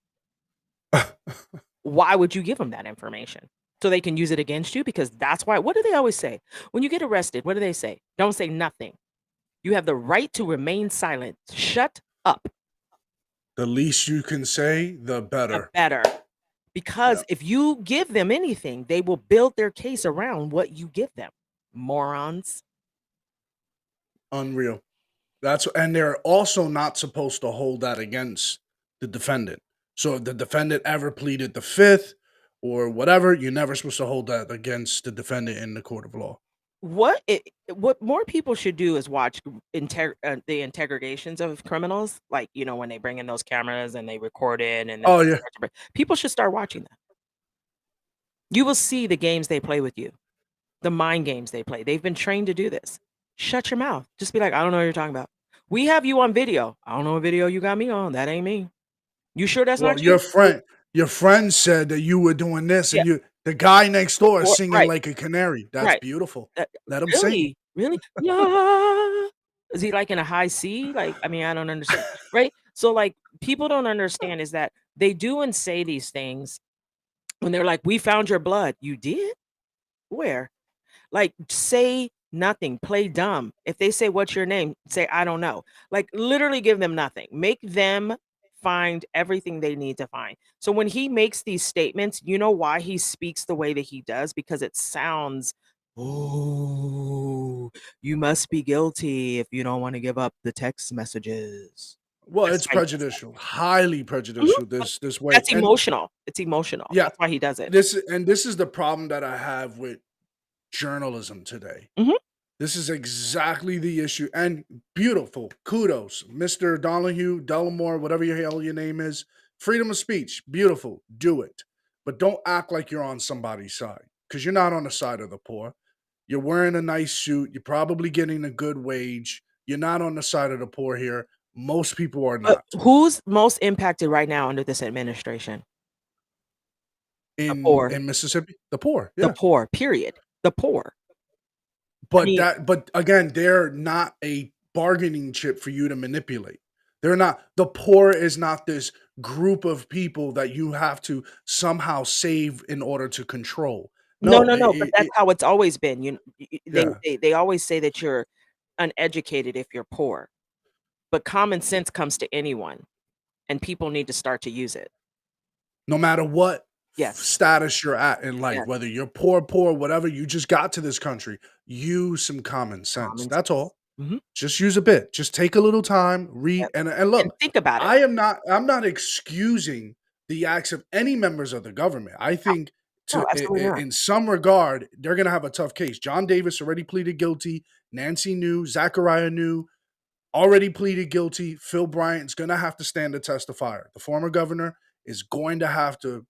Why would you give them that information? So they can use it against you? Because that's why. What do they always say? When you get arrested, what do they say? Don't say nothing. You have the right to remain silent. Shut up. The least you can say, the better. The better. Because if you give them anything, they will build their case around what you give them. Morons. Unreal. And they're also not supposed to hold that against the defendant. So if the defendant ever pleaded the fifth or whatever, you're never supposed to hold that against the defendant in the court of law. What more people should do is watch the interrogations of criminals, like, when they bring in those cameras and they record it, and people should start watching that. You will see the games they play with you, the mind games they play. They've been trained to do this. Shut your mouth. Just be like, I don't know what you're talking about. We have you on video. I don't know what video you got me on. That ain't me. You sure that's not you? Your friend said that you were doing this, and the guy next door is singing like a canary. That's beautiful. Let him sing. Really? Yeah. Is he like in a high C? I don't understand. Right? So people don't understand is that they do and say these things when they're like, we found your blood. You did? Where? Say Nothing. Play dumb. If they say, "What's your name?" Say, "I don't know." Like, literally give them nothing. Make them find everything they need to find. So when he makes these statements, you know why he speaks the way that he does? Because it sounds, "Oh, you must be guilty if you don't wanna give up the text messages." Well, That's it's why he does that. prejudicial, highly Mhm. prejudicial this way. That's And emotional. It's emotional. yeah, That's why he does it. this is the problem that I have with journalism today. Mhm. This is exactly the issue. And beautiful. Kudos. Mr. Donahue, Dellamore, whatever your hell your name is. Freedom of speech. Beautiful. Do it. But don't act like you're on somebody's side. Because you're not on the side of the poor. You're wearing a nice suit. You're probably getting a good wage. You're not on the side of the poor here. Most people are But not. who's most impacted right now under this administration? The poor. In Mississippi, the poor. The Yeah. poor, period. The poor. I But mean, but again, they're not a bargaining chip for you to manipulate. They're not the poor is not this group of people that you have to somehow save in order to control. no, No, no, no, but that's it how it's always been. They yeah. they they always say that you're uneducated if you're poor, but common sense comes to anyone, and people need to start to use it. No matter what Yes, status you're at in life, yes, whether you're poor, whatever, you just got to this country, use some common sense. common That's sense. all. Mhm, Just use a bit. Just take a little time, read yep, and and look, think about it. I'm not excusing the acts of any members of the government. I think No, absolutely not. in some regard, they're going to have a tough case. John Davis already pleaded guilty. Nancy knew, Zachariah knew, already pleaded guilty. Phil Bryant's going to have to stand the test of fire. The former governor is going to have to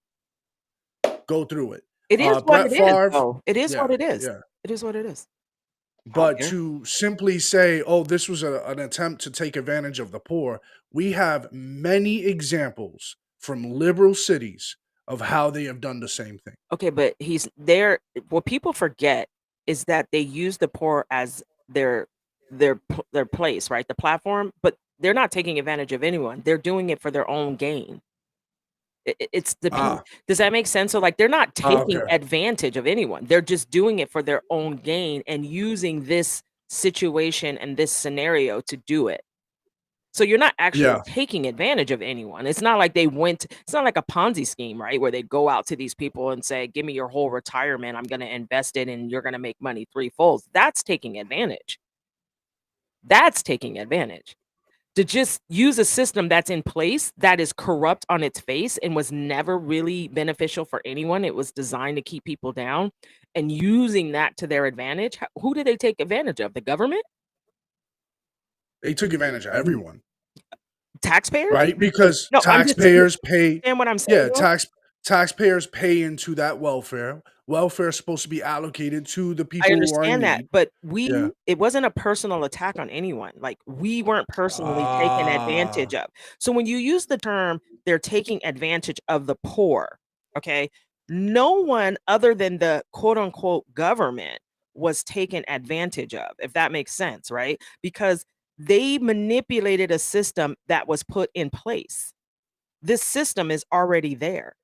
go through it. It is what Brett it is, Favre, though. It is what yeah, it is. yeah. It is what it is. I don't But care. to simply say, "Oh, this was an attempt to take advantage of the poor," we have many examples from liberal cities of how they have done the same thing. Okay, but he's there. What people forget is that they use the poor as their their place, right? The platform, but they're not taking advantage of anyone. They're doing it for their own gain. It's the Ah, does that make sense? So like they're not taking okay. advantage of anyone. They're just doing it for their own gain and using this situation and this scenario to do it. So you're not actually Yeah. taking advantage of anyone. It's not like it's not like a Ponzi scheme, right? Where they go out to these people and say, "Give me your whole retirement. I'm gonna invest it and you're gonna make money threefold." That's taking advantage. That's taking advantage. To just use a system that's in place that is corrupt on its face and was never really beneficial for anyone. It was designed to keep people down and using that to their advantage. Who did they take advantage of? The government? They took advantage of everyone, Taxpayers? right? Because No, I'm just you taxpayers pay understand what I'm saying yeah, though? taxpayers pay into that welfare. Welfare is supposed to be allocated to the I people who are in understand that, need. but Yeah. it wasn't a personal attack on anyone, like, we weren't personally taken Ah. advantage of. So when you use the term, "They're taking advantage of the poor," okay? No one other than the quote, unquote, "government" was taken advantage of, if that makes sense, right? Because they manipulated a system that was put in place. This system is already there.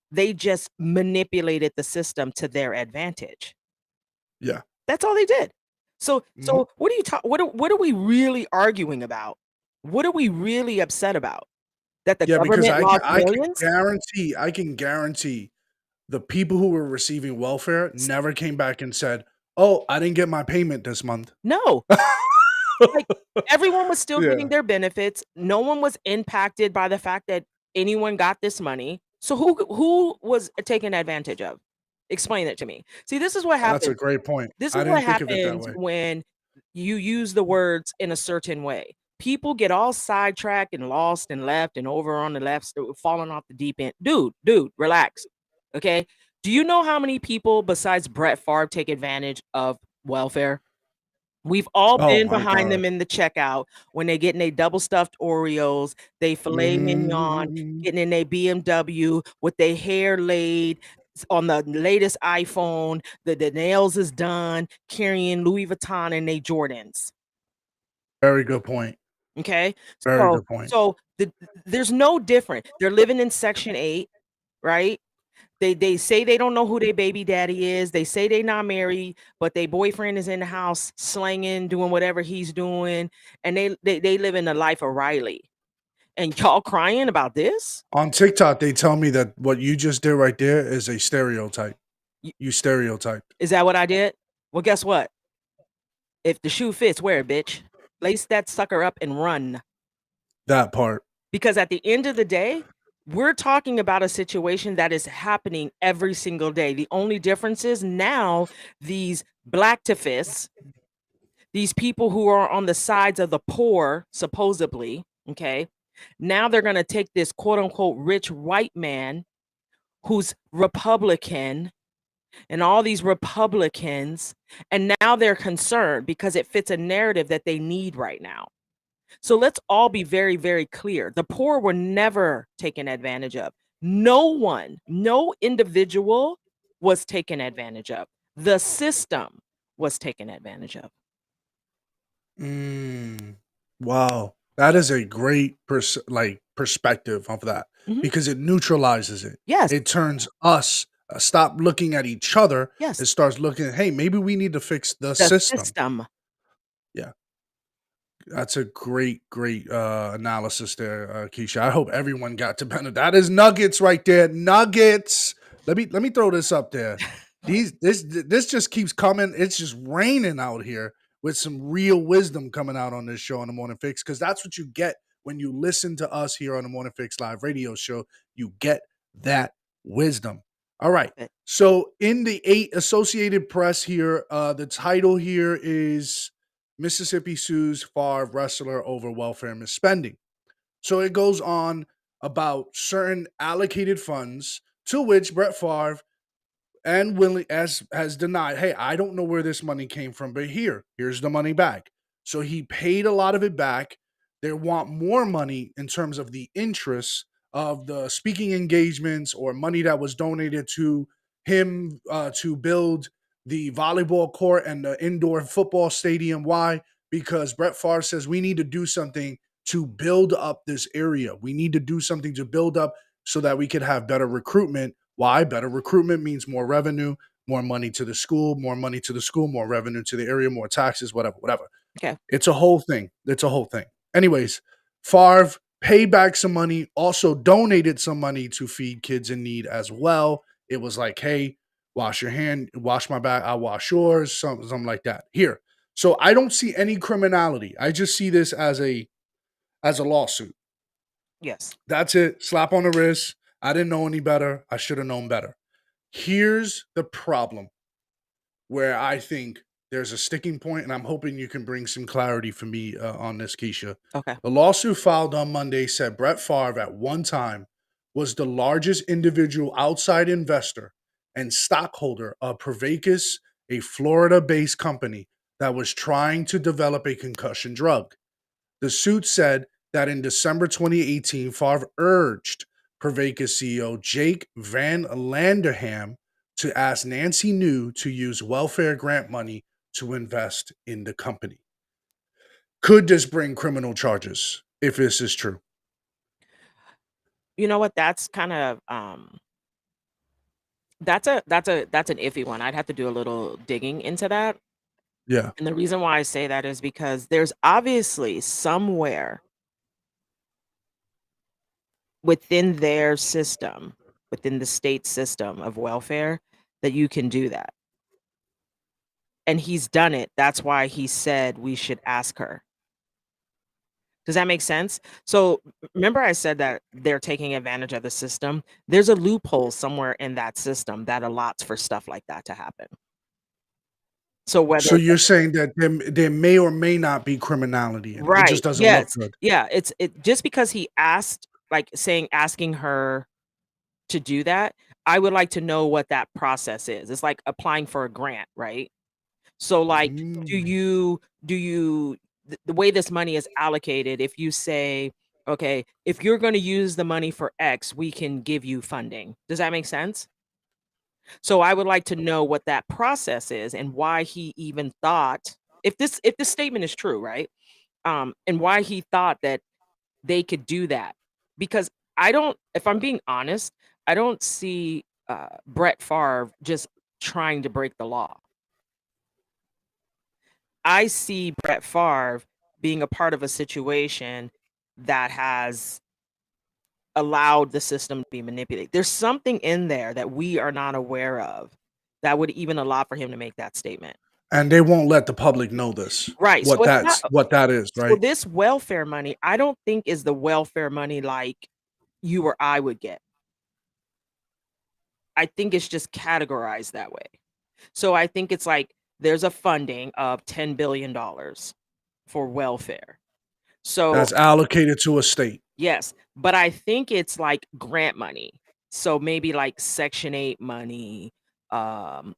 They just manipulated the system to their advantage. Yeah. That's all they did. So Mhm. what are you what are we really arguing about? What are we really upset about? That the Yeah, because government lost millions? I can guarantee the people who were receiving welfare S never came back and said, "Oh, I didn't get my payment this month." No. Like, everyone was still Yeah. getting their benefits. No one was impacted by the fact that anyone got this money. So who was taken advantage of? Explain it to me. See, this is what That's a happens. great point. This is I what didn't think of it that happens way. when you use the words in a certain way. People get all sidetracked and lost and left and over on the left, falling off the deep end. Dude, relax. Okay. Do you know how many people besides Brett Favre take advantage of welfare? We've all Oh been my behind god. them in the checkout when they getting their double stuffed Oreos, they filet mignon, Mhm. getting in their BMW with their hair laid on the latest iPhone, the nails is done, carrying Louis Vuitton and they Jordans. Very good point. Okay. Very So good point. so there's no different. They're living in Section 8, right? They say they don't know who their baby daddy is. They say they not married, but their boyfriend is in the house slanging, doing whatever he's doing, and they live in the life of Riley. And y'all crying about this? On TikTok, they tell me that what you just did right there is a stereotype. You stereotyped. Is that what I did? Well, guess what? If the shoe fits, wear it, bitch. Lace that sucker up and run. That part. Because at the end of the day, we're talking about a situation that is happening every single day. The only difference is now these blacktivists, these people who are on the sides of the poor, supposedly, okay, now they're going to take this quote unquote rich white man who's Republican and all these Republicans, and now they're concerned because it fits a narrative that they need right now. So let's all be very, very clear. The poor were never taken advantage of. No one, no individual was taken advantage of. The system was taken advantage of. Wow. That is a great perspective of that because it neutralizes it. Yes. It turns us stop looking at each other. Yes. It starts looking, hey, maybe we need to fix the system. Yeah. That's a great analysis there, Keisha. I hope everyone got to benefit. That is nuggets right there. Nuggets. Let me throw this up there. This just keeps coming. It's just raining out here with some real wisdom coming out on this show on the Morning Fix, because that's what you get when you listen to us here on the Morning Fix live radio show. You get that wisdom. All right. So in the 8 Associated Press here, the title here is Mississippi sues Favre wrestler over welfare misspending. So it goes on about certain allocated funds to which Brett Favre and Willie has denied, hey, I don't know where this money came from, but here's the money back. So he paid a lot of it back. They want more money in terms of the interest of the speaking engagements or money that was donated to him to build the volleyball court and the indoor football stadium. Why? Because Brett Favre says we need to do something to build up this area. We need to do something to build up so that we could have better recruitment. Why? Better recruitment means more revenue, more money to the school, more revenue to the area, more taxes, whatever. Okay. It's a whole thing. Anyways, Favre paid back some money, also donated some money to feed kids in need as well. It was like, hey, wash your hand, wash my back, I'll wash yours, something like that. Here. So I don't see any criminality. I just see this as a lawsuit. Yes. That's it. Slap on the wrist. I didn't know any better. I should have known better. Here's the problem where I think there's a sticking point, and I'm hoping you can bring some clarity for me on this, Keisha. Okay. The lawsuit filed on Monday said Brett Favre at one time was the largest individual outside investor and stockholder of Prevacus, a Florida-based company that was trying to develop a concussion drug. The suit said that in December 2018, Favre urged Prevacus CEO Jake Van Landerham to ask Nancy New to use welfare grant money to invest in the company. Could this bring criminal charges if this is true? You know what? That's kind of that's an iffy one. I'd have to do a little digging into that. Yeah. And the reason why I say that is because there's obviously somewhere within their system, within the state system of welfare, that you can do that. And he's done it. That's why he said we should ask her. Does that make sense? So remember I said that they're taking advantage of the system. There's a loophole somewhere in that system that allots for stuff like that to happen. So you're saying that there may or may not be criminality in it. Right. It just doesn't Yes. look good. Yeah. It just because he asked, like asking her to do that, I would like to know what that process is. It's like applying for a grant, right? So like, do you the way this money is allocated, if you say, okay, if you're going to use the money for X, we can give you funding. Does that make sense? So I would like to know what that process is and why he even thought, if this statement is true, right? And why he thought that they could do that. Because if I'm being honest, I don't see Brett Favre just trying to break the law. I see Brett Favre being a part of a situation that has allowed the system to be manipulated. There's something in there that we are not aware of that would even allow for him to make that statement. And they won't let the public know this. Right. So it's not, What that is, so right? this welfare money, I don't think is the welfare money like you or I would get. I think it's just categorized that way. So I think it's like there's a funding of $10 billion for welfare. So That's allocated to a state. yes, but I think it's like grant money. So maybe like Section 8 money. Like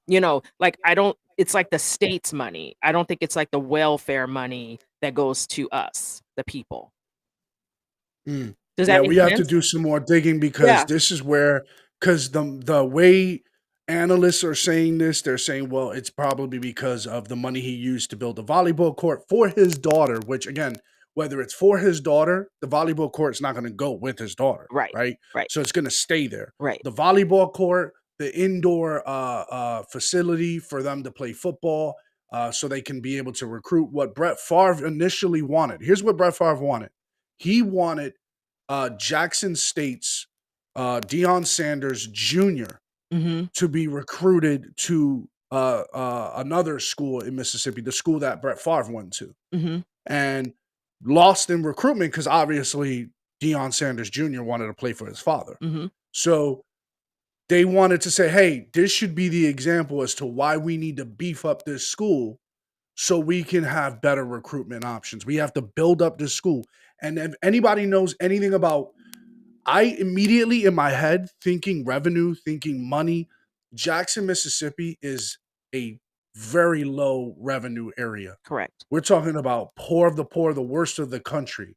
it's like the state's money. I don't think it's like the welfare money that goes to us, the people. Mm. Does Yeah, that make we have to sense? do some more digging because Yeah. this is where, because the way analysts are saying this, they're saying, well, it's probably because of the money he used to build a volleyball court for his daughter, which again, whether it's for his daughter, the volleyball court's not going to go with his daughter, Right. right? Right. So it's going to stay there. Right. The volleyball court, the indoor facility for them to play football, so they can be able to recruit what Brett Favre initially wanted. Here's what Brett Favre wanted. He wanted Jackson State's Deion Sanders Jr. To be recruited to another school in Mississippi, the school that Brett Favre went to, and lost in recruitment because obviously Deion Sanders Jr. wanted to play for his father. So they wanted to say, hey, this should be the example as to why we need to beef up this school so we can have better recruitment options. We have to build up this school. And if anybody knows anything about, I immediately in my head thinking revenue, thinking money, Jackson, Mississippi is a very low revenue area. Correct. We're talking about poor of the poor, the worst of the country.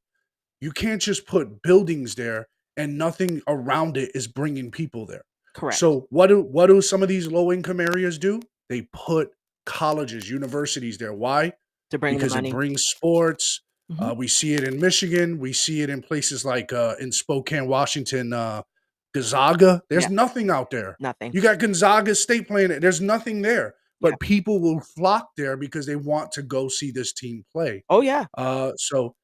You can't just put buildings there and nothing around it is bringing people there. Correct. So what do some of these low income areas do? They put colleges, universities there. Why? To bring Because the it money. brings sports. We see it in Michigan. We see it in places like in Spokane, Washington, Gonzaga. There's nothing out there. Nothing. You got Gonzaga State playing it. There's nothing there. But Yeah. people will flock there because they want to go see this team play. Oh yeah. So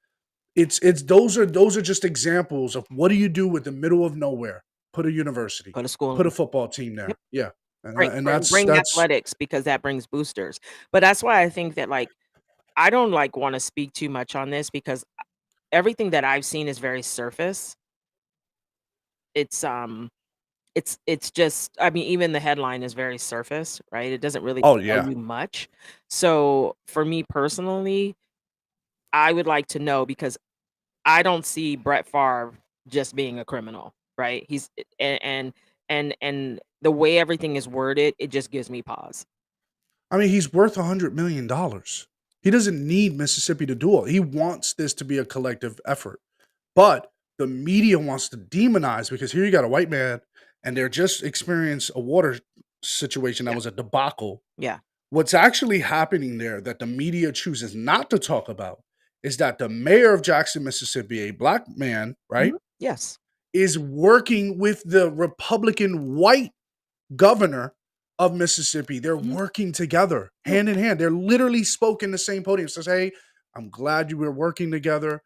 it's those are just examples of what do you do with the middle of nowhere? Put a university. Go to school. Put a football team there. Yep. Yeah. And that's Bring athletics because that brings boosters. But that's why I think that like I don't like want to speak too much on this because everything that I've seen is very surface. It's just, I mean, even the headline is very surface, right? It doesn't really Oh tell yeah. you much. So for me personally, I would like to know because I don't see Brett Favre just being a criminal, right? He's and the way everything is worded, it just gives me pause. I mean, he's worth $100 million. He doesn't need Mississippi to do it. He wants this to be a collective effort. But the media wants to demonize because here you got a white man and they're just experienced a water situation that was a debacle. Yeah. What's actually happening there that the media chooses not to talk about is that the mayor of Jackson, Mississippi, a black man, right, Yes. is working with the Republican white governor of Mississippi. They're working together hand in hand. They're literally spoke in the same podium. Says, hey, I'm glad you were working together.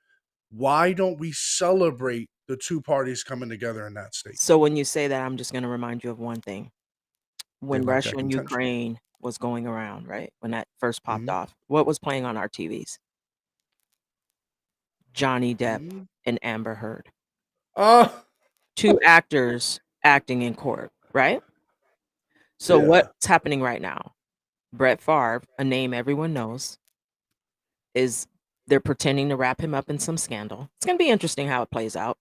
Why don't we celebrate the two parties coming together in that state? So when you say that, I'm just going to remind you of one thing. When like Russia that and contention. Ukraine was going around, right? When that first popped off, what was playing on our TVs? Johnny Depp and Amber Heard. Two actors acting in court, right? So what's happening right now? Brett Favre, a name everyone knows, is they're pretending to wrap him up in some scandal. It's going to be interesting how it plays out.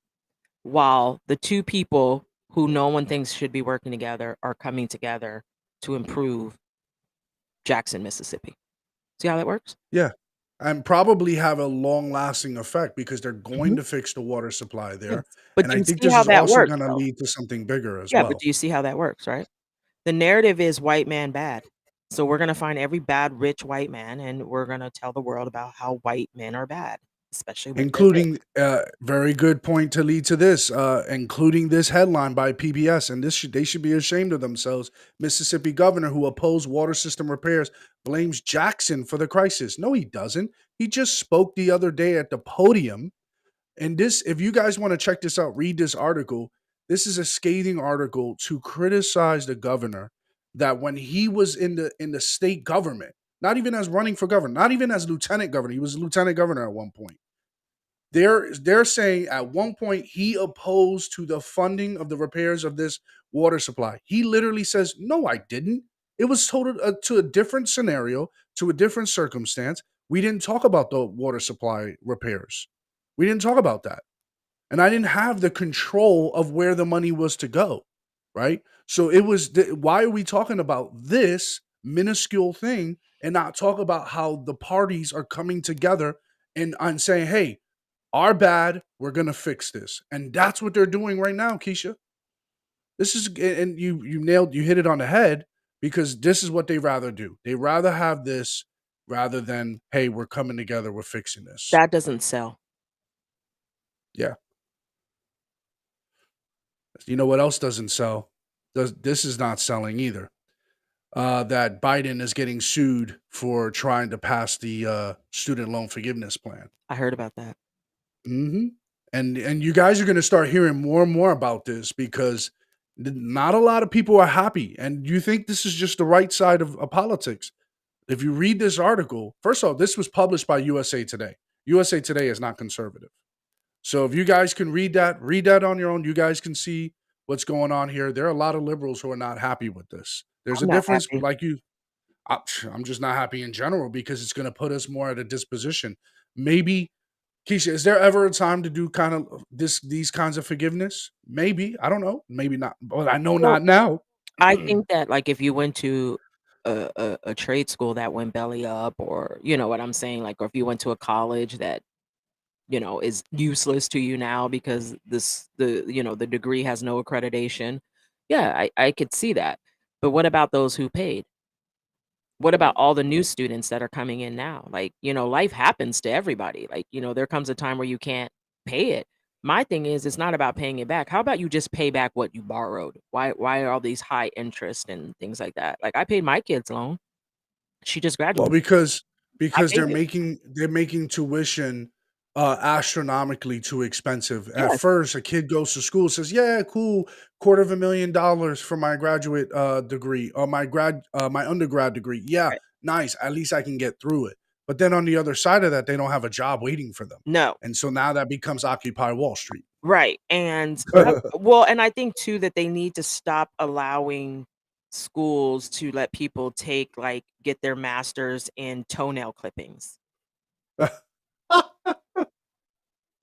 While the two people who no one thinks should be working together are coming together to improve Jackson, Mississippi. See how that works? Yeah. And probably have a long-lasting effect because they're going to fix the water supply there. Yes. But And do I you think see this how is that also works, going to though? lead to something bigger as Yeah, well. but do you see how that works, right? The narrative is white man bad. So we're going to find every bad, rich white man, and we're going to tell the world about how white men are bad. especially when they're including very good point to lead to this, including this headline by PBS, and they should be ashamed of themselves. Mississippi governor who opposed water system repairs blames Jackson for the crisis. No, he doesn't. He just spoke the other day at the podium. And this, if you guys want to check this out, read this article. This is a scathing article to criticize the governor that when he was in the state government, not even as running for governor, not even as lieutenant governor, he was lieutenant governor at one point. They're saying at one point he opposed to the funding of the repairs of this water supply. He literally says, "No, I didn't. It was told to a different scenario, to a different circumstance. We didn't talk about the water supply repairs. We didn't talk about that, and I didn't have the control of where the money was to go." Right? So it was. Why are we talking about this minuscule thing and not talk about how the parties are coming together and saying, "Hey, our bad, we're gonna fix this," and that's what they're doing right now, Keisha. This is, and you hit it on the head, because this is what they rather do. They rather have this rather than, "Hey, we're coming together, we're fixing this." That doesn't sell. Yeah. You know what else doesn't sell? This is not selling either. That Biden is getting sued for trying to pass the student loan forgiveness plan. I heard about that. Mm-hmm. And you guys are going to start hearing more and more about this, because not a lot of people are happy. And you think this is just the right side of politics. If you read this article, first of all, this was published by USA Today. USA Today is not conservative. So if you guys can read that on your own. You guys can see what's going on here. There are a lot of liberals who are not happy with this. There's I'm a not difference, happy. like you. I'm just not happy in general, because it's going to put us more at a disposition. Maybe, Keisha, is there ever a time to do kind of these kinds of forgiveness? Maybe. I don't know. Maybe not. But I know Well, not now. I think that, like, if you went to a trade school that went belly up, or you know what I'm saying, like, or if you went to a college that is useless to you now because the degree has no accreditation, yeah, I could see that. But what about those who paid? What about all the new students that are coming in now? Like, life happens to everybody. Like, there comes a time where you can't pay it. My thing is, it's not about paying it back. How about you just pay back what you borrowed? Why are all these high interest and things like that? Like, I paid my kid's loan. She just Well, graduated. because I they're paid it. making tuition astronomically too expensive. At Yes. first, a kid goes to school, says, "Yeah, cool, $250,000 for my graduate degree, or my undergrad degree. Yeah, Right. nice. At least I can get through it." But then on the other side of that, they don't have a job waiting for them, No. and so now that becomes Occupy Wall Street. Right. And and I think too that they need to stop allowing schools to let people get their masters in toenail clippings.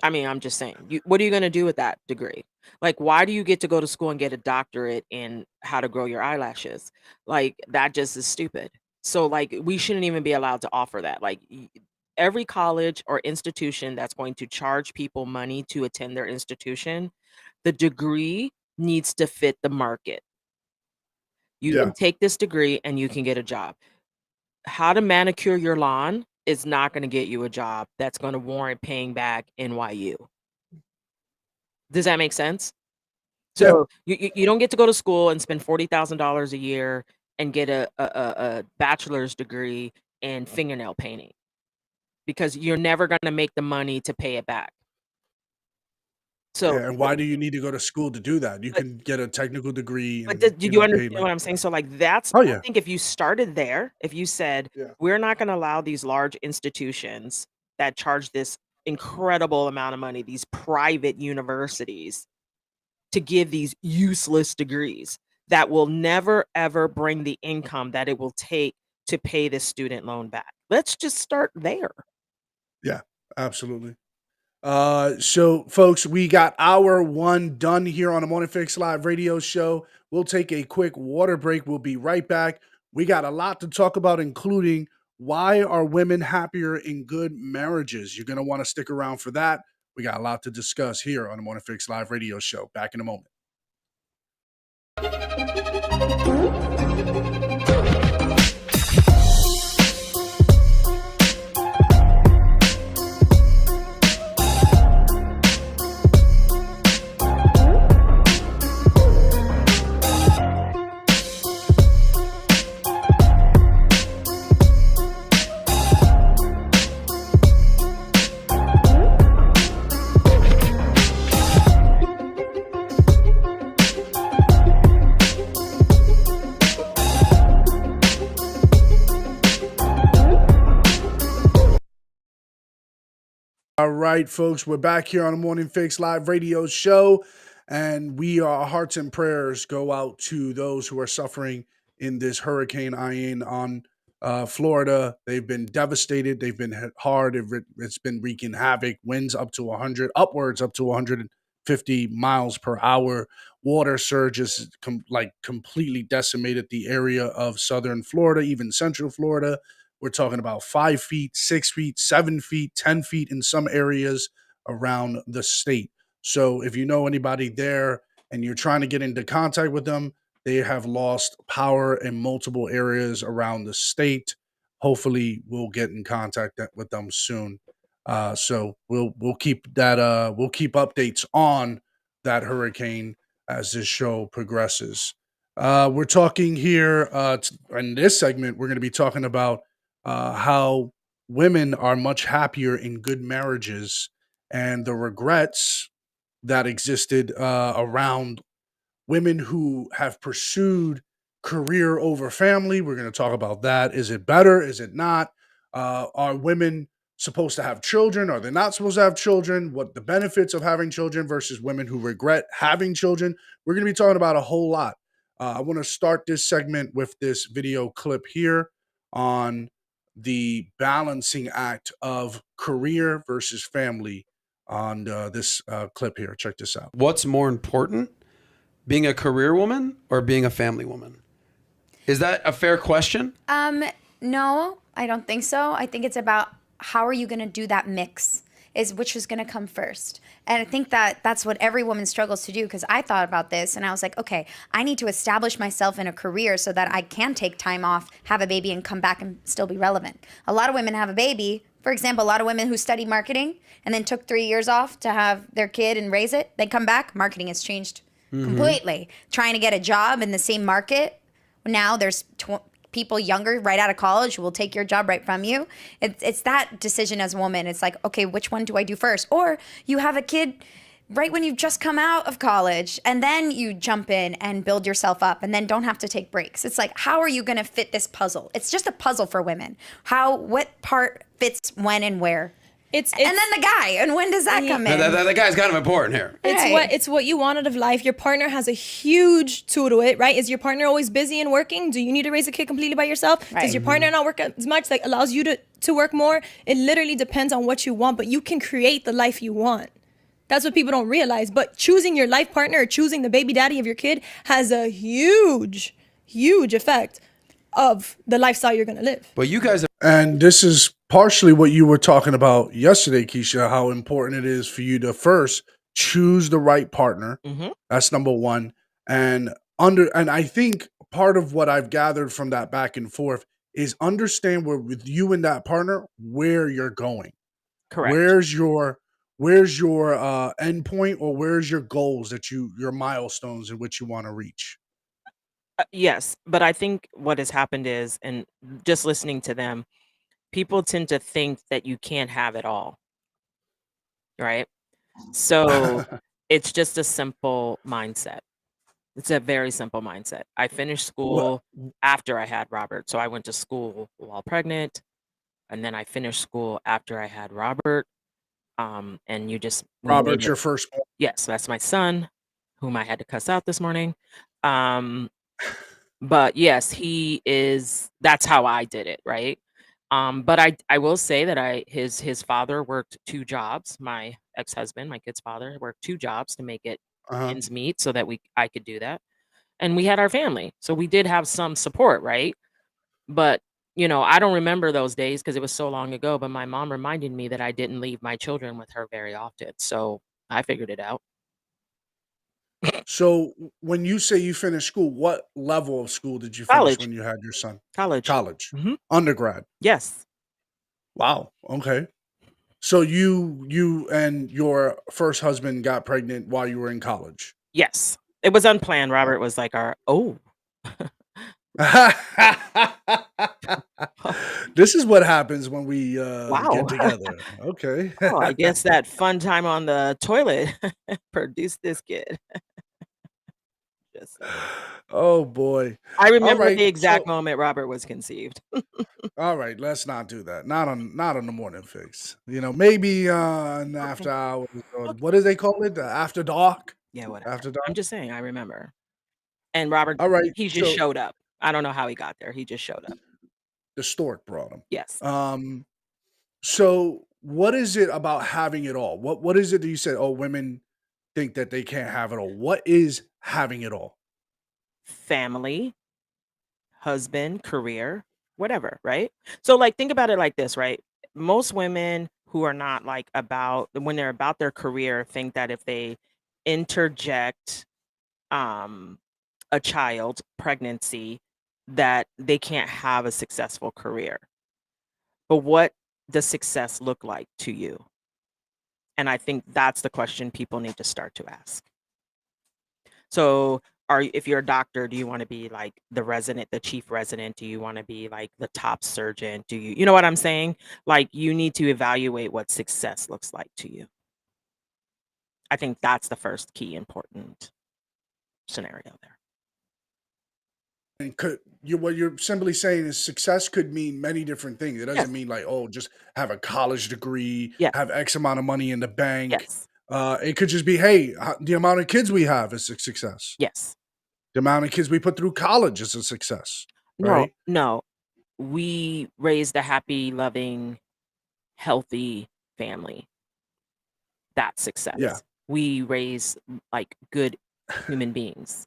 I mean, I'm just saying. What are you going to do with that degree? Like, why do you get to go to school and get a doctorate in how to grow your eyelashes? Like, that just is stupid. So, like, we shouldn't even be allowed to offer that. Like, every college or institution that's going to charge people money to attend their institution, the degree needs to fit the market. You Yeah. can take this degree and you can get a job. How to manicure your lawn is not going to get you a job that's going to warrant paying back NYU. Does that make sense? Yeah. So you don't get to go to school and spend $40,000 a year and get a bachelor's degree in fingernail painting, because you're never going to make the money to pay it back. So, Yeah, and why do you need to go to school to do that? You But- can get a technical degree but and do you pay understand like. what I'm saying? So, like, that's, Oh I yeah. think if you started there, if you said, Yeah. we're not going to allow these large institutions that charge this incredible amount of money, these private universities, to give these useless degrees that will never ever bring the income that it will take to pay this student loan back. Let's just start there. Yeah, absolutely. So folks, we got hour one done here on the Morning Fix Live radio show. We'll take a quick water break. We'll be right back. We got a lot to talk about, including why are women happier in good marriages? You're going to want to stick around for that. We got a lot to discuss here on the Morning Fix Live radio show. Back in a moment. All right, folks, we're back here on the Morning Fix Live radio show, and our hearts and prayers go out to those who are suffering in this Hurricane Ian on Florida. They've been devastated. They've been hit hard. It's been wreaking havoc. Winds upwards up to 150 miles per hour. Water surges completely decimated the area of southern Florida, even central Florida. We're talking about 5 feet, 6 feet, 7 feet, 10 feet in some areas around the state. So if you know anybody there and you're trying to get into contact with them, they have lost power in multiple areas around the state. Hopefully, we'll get in contact with them soon. So we'll keep updates on that hurricane as this show progresses. We're talking here in this segment. We're going to be talking about how women are much happier in good marriages and the regrets that existed around women who have pursued career over family. We're going to talk about that. Is it better? Is it not? Are women supposed to have children? Are they not supposed to have children? What the benefits of having children versus women who regret having children? We're going to be talking about a whole lot. I want to start this segment with this video clip here on the balancing act of career versus family on this clip here. Check this out. What's more important, being a career woman or being a family woman? Is that a fair question? No, I don't think so. I think it's about how are you going to do that mix, is which is going to come first. And I think that that's what every woman struggles to do, because I thought about this and I was like, okay, I need to establish myself in a career so that I can take time off, have a baby, and come back and still be relevant. A lot of women have a baby. For example, a lot of women who study marketing and then took 3 years off to have their kid and raise it, they come back, marketing has changed completely. Trying to get a job in the same market. Now there's people younger right out of college who will take your job right from you. It's that decision as a woman. It's like, okay, which one do I do first? Or you have a kid right when you've just come out of college and then you jump in and build yourself up and then don't have to take breaks. It's like, how are you going to fit this puzzle? It's just a puzzle for women. What part fits when and where? It's and then the guy, and when does that come in? The guy's kind of important here. It's what you want out of life. Your partner has a huge tool to it, right? Is your partner always busy and working? Do you need to raise a kid completely by yourself? Right. Does your partner not work as much, like allows you to work more? It literally depends on what you want, but you can create the life you want. That's what people don't realize. But choosing your life partner or choosing the baby daddy of your kid has a huge, huge effect of the lifestyle you're going to live. But you guys and this is partially what you were talking about yesterday, Keisha, how important it is for you to first choose the right partner. That's number one. And I think part of what I've gathered from that back and forth is understand where with you and that partner, where you're going. Correct. Where's your end point, or where's your goals your milestones in which you want to reach? Yes, but I think what has happened is, and just listening to them, people tend to think that you can't have it all, right? So it's just a simple mindset. It's a very simple mindset. I finished school after I had Robert. So I went to school while pregnant, and then I finished school after I had Robert. And you just Robert's your first one? Yes, that's my son, whom I had to cuss out this morning. But yes, he is. That's how I did it, right? But I will say that his father worked 2 jobs. My ex-husband, my kid's father, worked 2 jobs to make it ends meet so that I could do that. And we had our family, so we did have some support, right? But I don't remember those days because it was so long ago. But my mom reminded me that I didn't leave my children with her very often, so I figured it out. So when you say you finished school, what level of school did you finish College. when you had your son? College. Undergrad. Yes. Wow. Okay. So you and your first husband got pregnant while you were in college. Yes. It was unplanned. Robert was like This is what happens when we Wow. get together. Okay. I guess that fun time on the toilet produced this kid. Just saying. Oh boy. I All remember right. the exact So moment Robert was conceived. all right, let's not do that. Not on the morning fix. Maybe in after Okay. hours or Okay. what do they call it? After dark? Yeah, whatever. After I'm dark. just saying, I remember. And Robert, All right. he just So showed up. I don't know how he got there. He just showed up. the stork brought him. Yes. So what is it about having it all? What is it that you said, oh, women think that they can't have it all? What is having it all? Family, husband, career, whatever, right? So like think about it like this, right? Most women who are not like about when they're about their career think that if they interject um a child pregnancy that they can't have a successful career. But what does success look like to you? And I think that's the question people need to start to ask. So, if you're a doctor, do you want to be like the chief resident? Do you want to be like the top surgeon? You know what I'm saying? Like, you need to evaluate what success looks like to you. I think that's the first key important scenario there. And what you're simply saying is success could mean many different things. It Yes. doesn't mean like, oh, just have a college degree, Yes. have X amount of money in the bank. Yes. It could just be, hey, the amount of kids we have is a success. Yes. The amount of kids we put through college is a success, No, right? no. We raised a happy, loving, healthy family. That's success. Yeah. We raise like good human beings.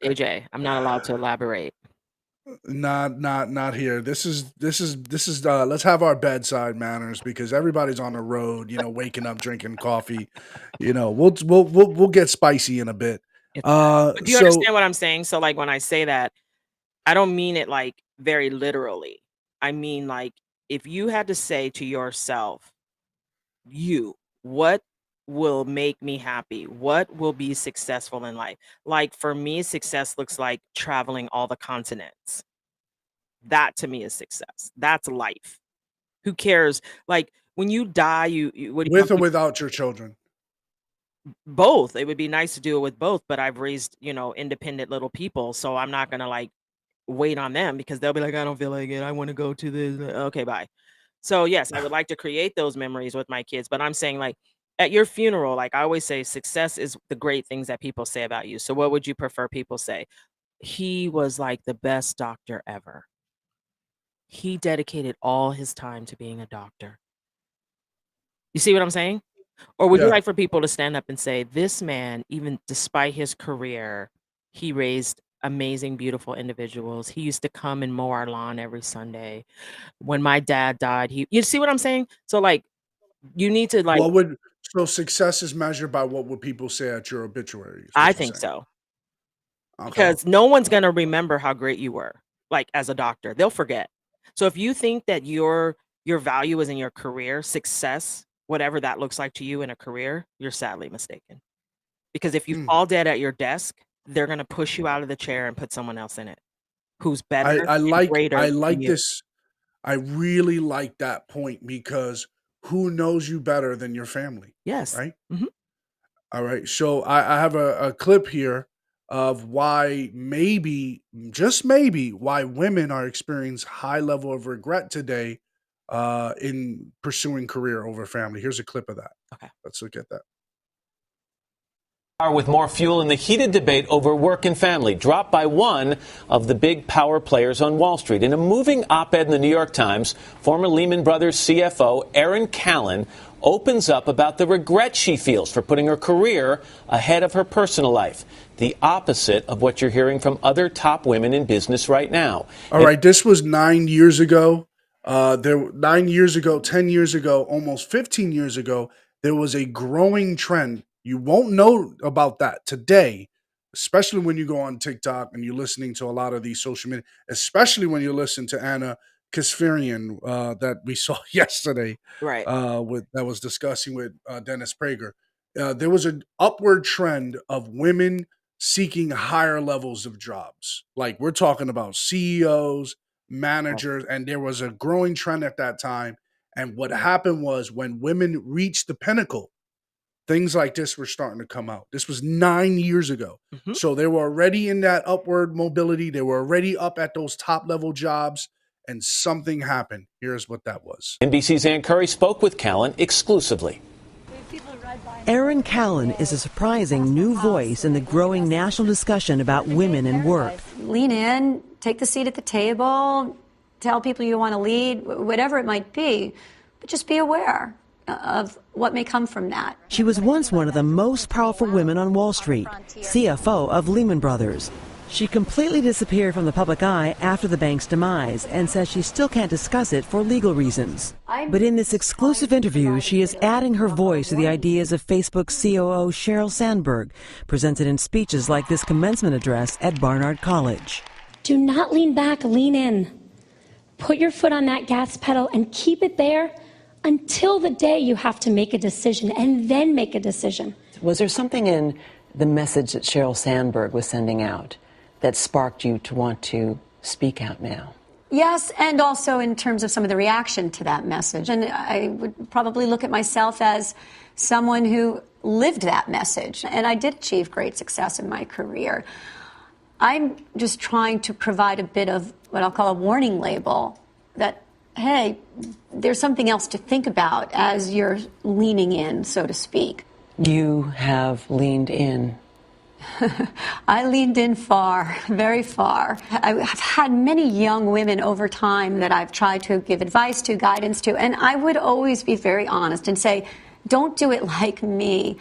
AJ, I'm not allowed to elaborate. Not here. This is let's have our bedside manners because everybody's on the road, waking up, drinking coffee. We'll get spicy in a bit. It's fine. But do you So understand what I'm saying? So like when I say that, I don't mean it like very literally. I mean like if you had to say to yourself, what will make me happy? What will be successful in life? Like for me, success looks like traveling all the continents. That to me is success. That's life. Who cares? Like when you die, you what do you with or without your children. both. It would be nice to do it with both, but I've raised, independent little people, so I'm not gonna like wait on them because they'll be like, I don't feel like it. I want to go to this. Okay, bye. So yes, I would like to create those memories with my kids, but I'm saying like at your funeral, like I always say, success is the great things that people say about you. So what would you prefer people say? He was like the best doctor ever. He dedicated all his time to being a doctor. You see what I'm saying? Or would you Yeah. like for people to stand up and say, this man, even despite his career, he raised amazing, beautiful individuals. He used to come and mow our lawn every Sunday. When my dad died, you see what I'm saying? So like you need to like So success is measured by what would people say at your obituary, is I what you're think saying. so. Okay. Because no one's gonna remember how great you were, like as a doctor. They'll forget. So if you think that your value is in your career, success, whatever that looks like to you in a career, you're sadly mistaken. Because if you fall dead at your desk, they're gonna push you out of the chair and put someone else in it who's better I and greater than like you. this. I really like that point because who knows you better than your family, Yes. right? Mhm. All right. So I have a clip here of why maybe, just maybe, why women are experiencing high level of regret today in pursuing career over family. Here's a clip of that. Okay. Let's look at that. With more fuel in the heated debate over work and family, dropped by one of the big power players on Wall Street. In a moving op-ed in the New York Times, former Lehman Brothers CFO Erin Callan opens up about the regret she feels for putting her career ahead of her personal life. The opposite of what you're hearing from other top women in business right now. All right, this was 9 years ago. 9 years ago, 10 years ago, almost 15 years ago, there was a growing trend. You won't know about that today, especially when you go on TikTok and you're listening to a lot of these social media, especially when you listen to Anna Kasparian that we saw yesterday, Right. that was discussing with Dennis Prager. There was an upward trend of women seeking higher levels of jobs. Like we're talking about CEOs, managers, and there was a growing trend at that time. And what happened was when women reached the pinnacle, things like this were starting to come out. This was 9 years ago. Mhm. So they were already in that upward mobility. They were already up at those top level jobs, and something happened. Here's what that was. NBC's Ann Curry spoke with Callan exclusively. Erin Callan is a surprising new voice in the growing national discussion about women in work. Lean in, take the seat at the table, tell people you want to lead, whatever it might be, but just be aware of what may come from that. She was once one of the most powerful women on Wall Street, CFO of Lehman Brothers. She completely disappeared from the public eye after the bank's demise and says she still can't discuss it for legal reasons. But in this exclusive interview, she is adding her voice to the ideas of Facebook COO Sheryl Sandberg, presented in speeches like this commencement address at Barnard College. Do not lean back, lean in. Put your foot on that gas pedal and keep it there until the day you have to make a decision, and then make a decision. Was there something in the message that Sheryl Sandberg was sending out that sparked you to want to speak out now? Yes, and also in terms of some of the reaction to that message. And I would probably look at myself as someone who lived that message. And I did achieve great success in my career. I'm just trying to provide a bit of what I'll call a warning label that, hey, there's something else to think about as you're leaning in, so to speak. You have leaned in. I leaned in far, very far. I've had many young women over time that I've tried to give advice to, guidance to, and I would always be very honest and say, don't do it like me.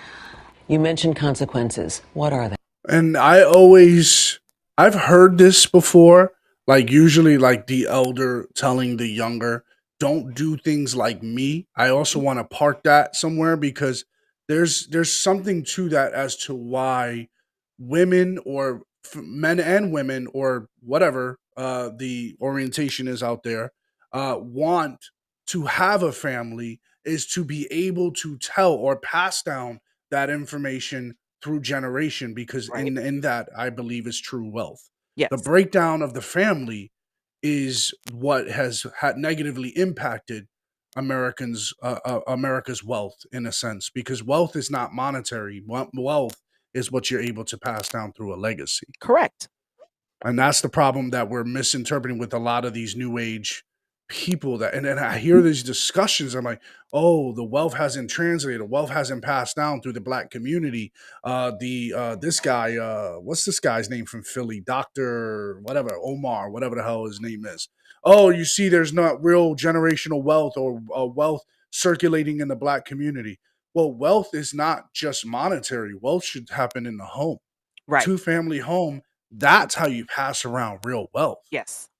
You mentioned consequences. What are they? And I've heard this before, like usually like the elder telling the younger, don't do things like me. I also want to park that somewhere because there's something to that as to why women or men and women or whatever the orientation is out there want to have a family is to be able to tell or pass down that information through generation because in that I believe is true wealth. Yes. The breakdown of the family is what has had negatively impacted Americans America's wealth in a sense because wealth is not monetary. Wealth is what you're able to pass down through a legacy. Correct. And that's the problem that we're misinterpreting with a lot of these new age people that and then I hear these discussions. I'm like, oh, the wealth hasn't translated, wealth hasn't passed down through the black community. This guy, what's this guy's name from Philly? Dr. whatever, Omar, whatever the hell his name is. Oh, you see, there's not real generational wealth or wealth circulating in the black community. Well, wealth is not just monetary. Wealth should happen in the home. Right. Two-family home, that's how you pass around real wealth. Yes.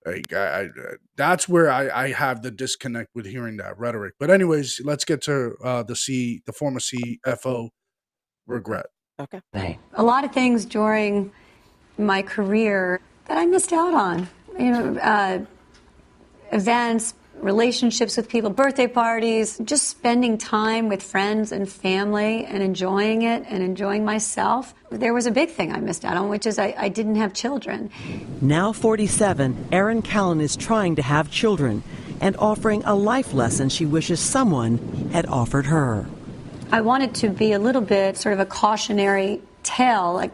Like, that's where I have the disconnect with hearing that rhetoric. But anyways, let's get to the former CFO regret. Okay. A lot of things during my career that I missed out on. You know, events, relationships with people, birthday parties, just spending time with friends and family and enjoying it and enjoying myself. There was a big thing I missed out on, which is I didn't have children. Now 47, Erin Callan is trying to have children and offering a life lesson she wishes someone had offered her. I wanted to be a little bit sort of a cautionary tale, like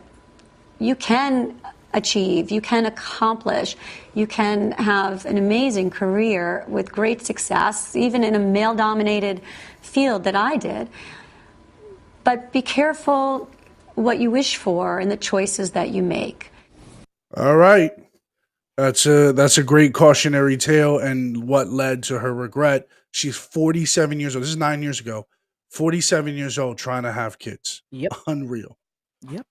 you can achieve, you can accomplish, you can have an amazing career with great success, even in a male-dominated field that I did. But be careful what you wish for and the choices that you make. All right. That's a great cautionary tale and what led to her regret. She's 47 years old. This is 9 years ago. 47 years old trying to have kids. Yep. Unreal. Yep.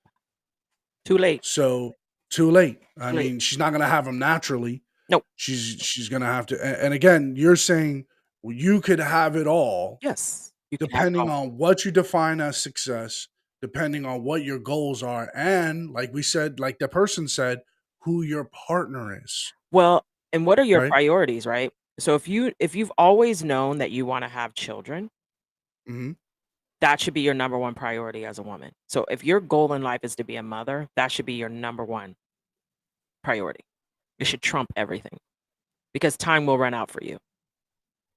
Too late. So too late. I mean, she's not going to have them naturally. Nope. She's going to have to. And again, you're saying you could have it all. Yes. Depending on what you define as success, depending on what your goals are, and like we said, like the person said, who your partner is. Well, and what are your Right? priorities, right? So if you've always known that you want to have children, Mhm. that should be your number one priority as a woman. So if your goal in life is to be a mother, that should be your number one priority. It should trump everything because time will run out for you.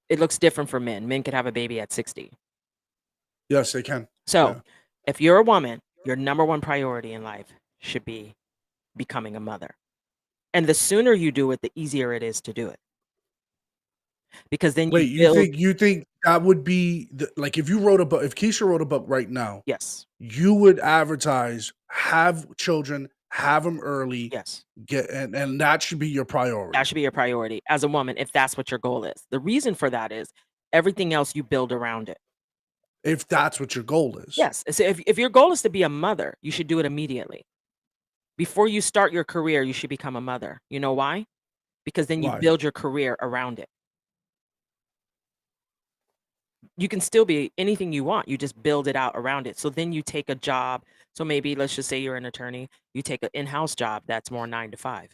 It looks different for men. Men could have a baby at 60. Yes, they can. So, Yeah. if you're a woman, your number one priority in life should be becoming a mother. And the sooner you do it, the easier it is to do it. Because then you Wait, build you think that would be like if you wrote a book, if Keisha wrote a book right now, Yes. you would advertise, have children, have them early, Yes. and that should be your That priority. should be your priority as a woman if that's what your goal is. The reason for that is everything else you build around it. If that's what your goal is. Yes. So if your goal is to be a mother, you should do it immediately. Before you start your career, you should become a mother. You know why? Because then you Why? build your career around it. You can still be anything you want. You just build it out around it. So then you take a job. So maybe let's just say you're an attorney. You take an in-house job that's more 9 to 5.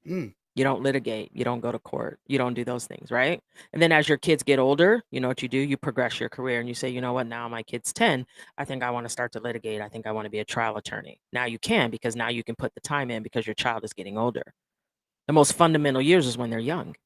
Mm. You don't litigate. You don't go to court. You don't do those things, right? And then as your kids get older, you know what you do? You progress your career and you say, you know what? Now my kid's 10. I think I want to start to litigate. I think I want to be a trial attorney. Now you can because now you can put the time in because your child is getting older. The most fundamental years is when they're young.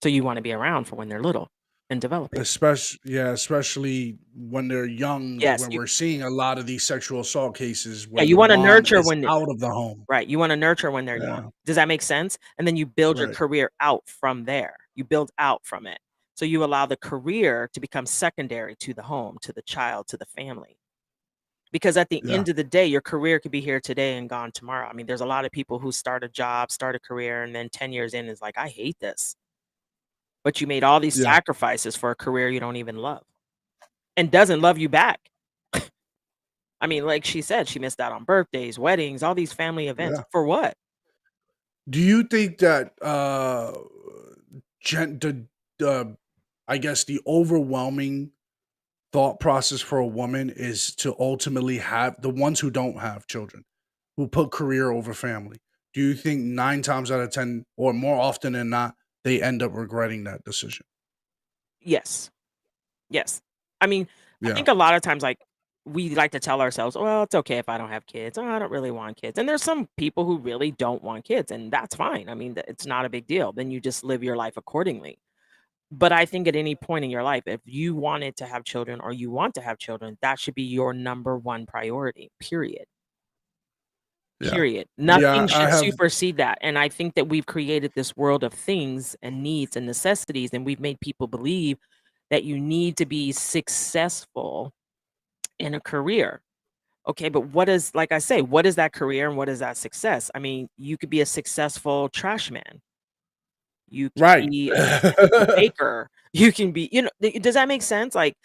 So you want to be around for when they're little and developing. Especially when they're young, Yes. when we're seeing a lot of these sexual assault cases Yeah, where you the wanna mom nurture is when out of the home. right, you wanna nurture when they're Yeah. young. Does that make sense? And then you build your Right. career out from there. You build out from it. So you allow the career to become secondary to the home, to the child, to the family. Because at the Yeah. end of the day, your career could be here today and gone tomorrow. I mean, there's a lot of people who start a job, start a career, and then 10 years in is like, "I hate this." But you made all these Yeah. sacrifices for a career you don't even love and doesn't love you back. I mean, like she said, she missed out on birthdays, weddings, all these family events. Yeah. For what? Do you think that gen the I guess the overwhelming thought process for a woman is to ultimately have the ones who don't have children, who put career over family. Do you think 9 times out of 10 or more often than not, they end up regretting that decision? Yes. Yes. I mean, I Yeah. think a lot of times, like, we like to tell ourselves, "Well, it's okay if I don't have kids. Oh, I don't really want kids." And there's some people who really don't want kids, and that's fine. I mean, it's not a big deal. Then you just live your life accordingly. But I think at any point in your life, if you wanted to have children or you want to have children, that should be your number one priority, period. Yeah. Period. Yeah, Nothing I should have supersede that. And I think that we've created this world of things and needs and necessities, and we've made people believe that you need to be successful in a career. Okay, but what is, like I say, what is that career and what is that success? I mean, you could be a successful trash man. You can Right. be a successful baker. You can be, does that make sense? Like,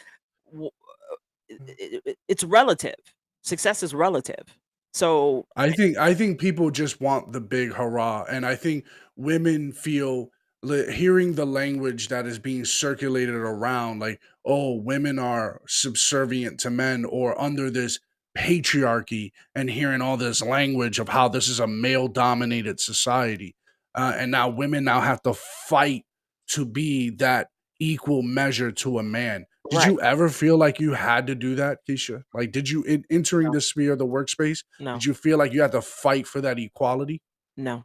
it's relative. Success is relative. So, I think people just want the big hurrah, and I think women feel hearing the language that is being circulated around, like, oh, women are subservient to men or under this patriarchy, and hearing all this language of how this is a male dominated society, and now women now have to fight to be that equal measure to a man. Did right. you ever feel like you had to do that, Keisha? Like, did you entering No, the sphere of the workspace? no, Did you feel like you had to fight for that equality? no.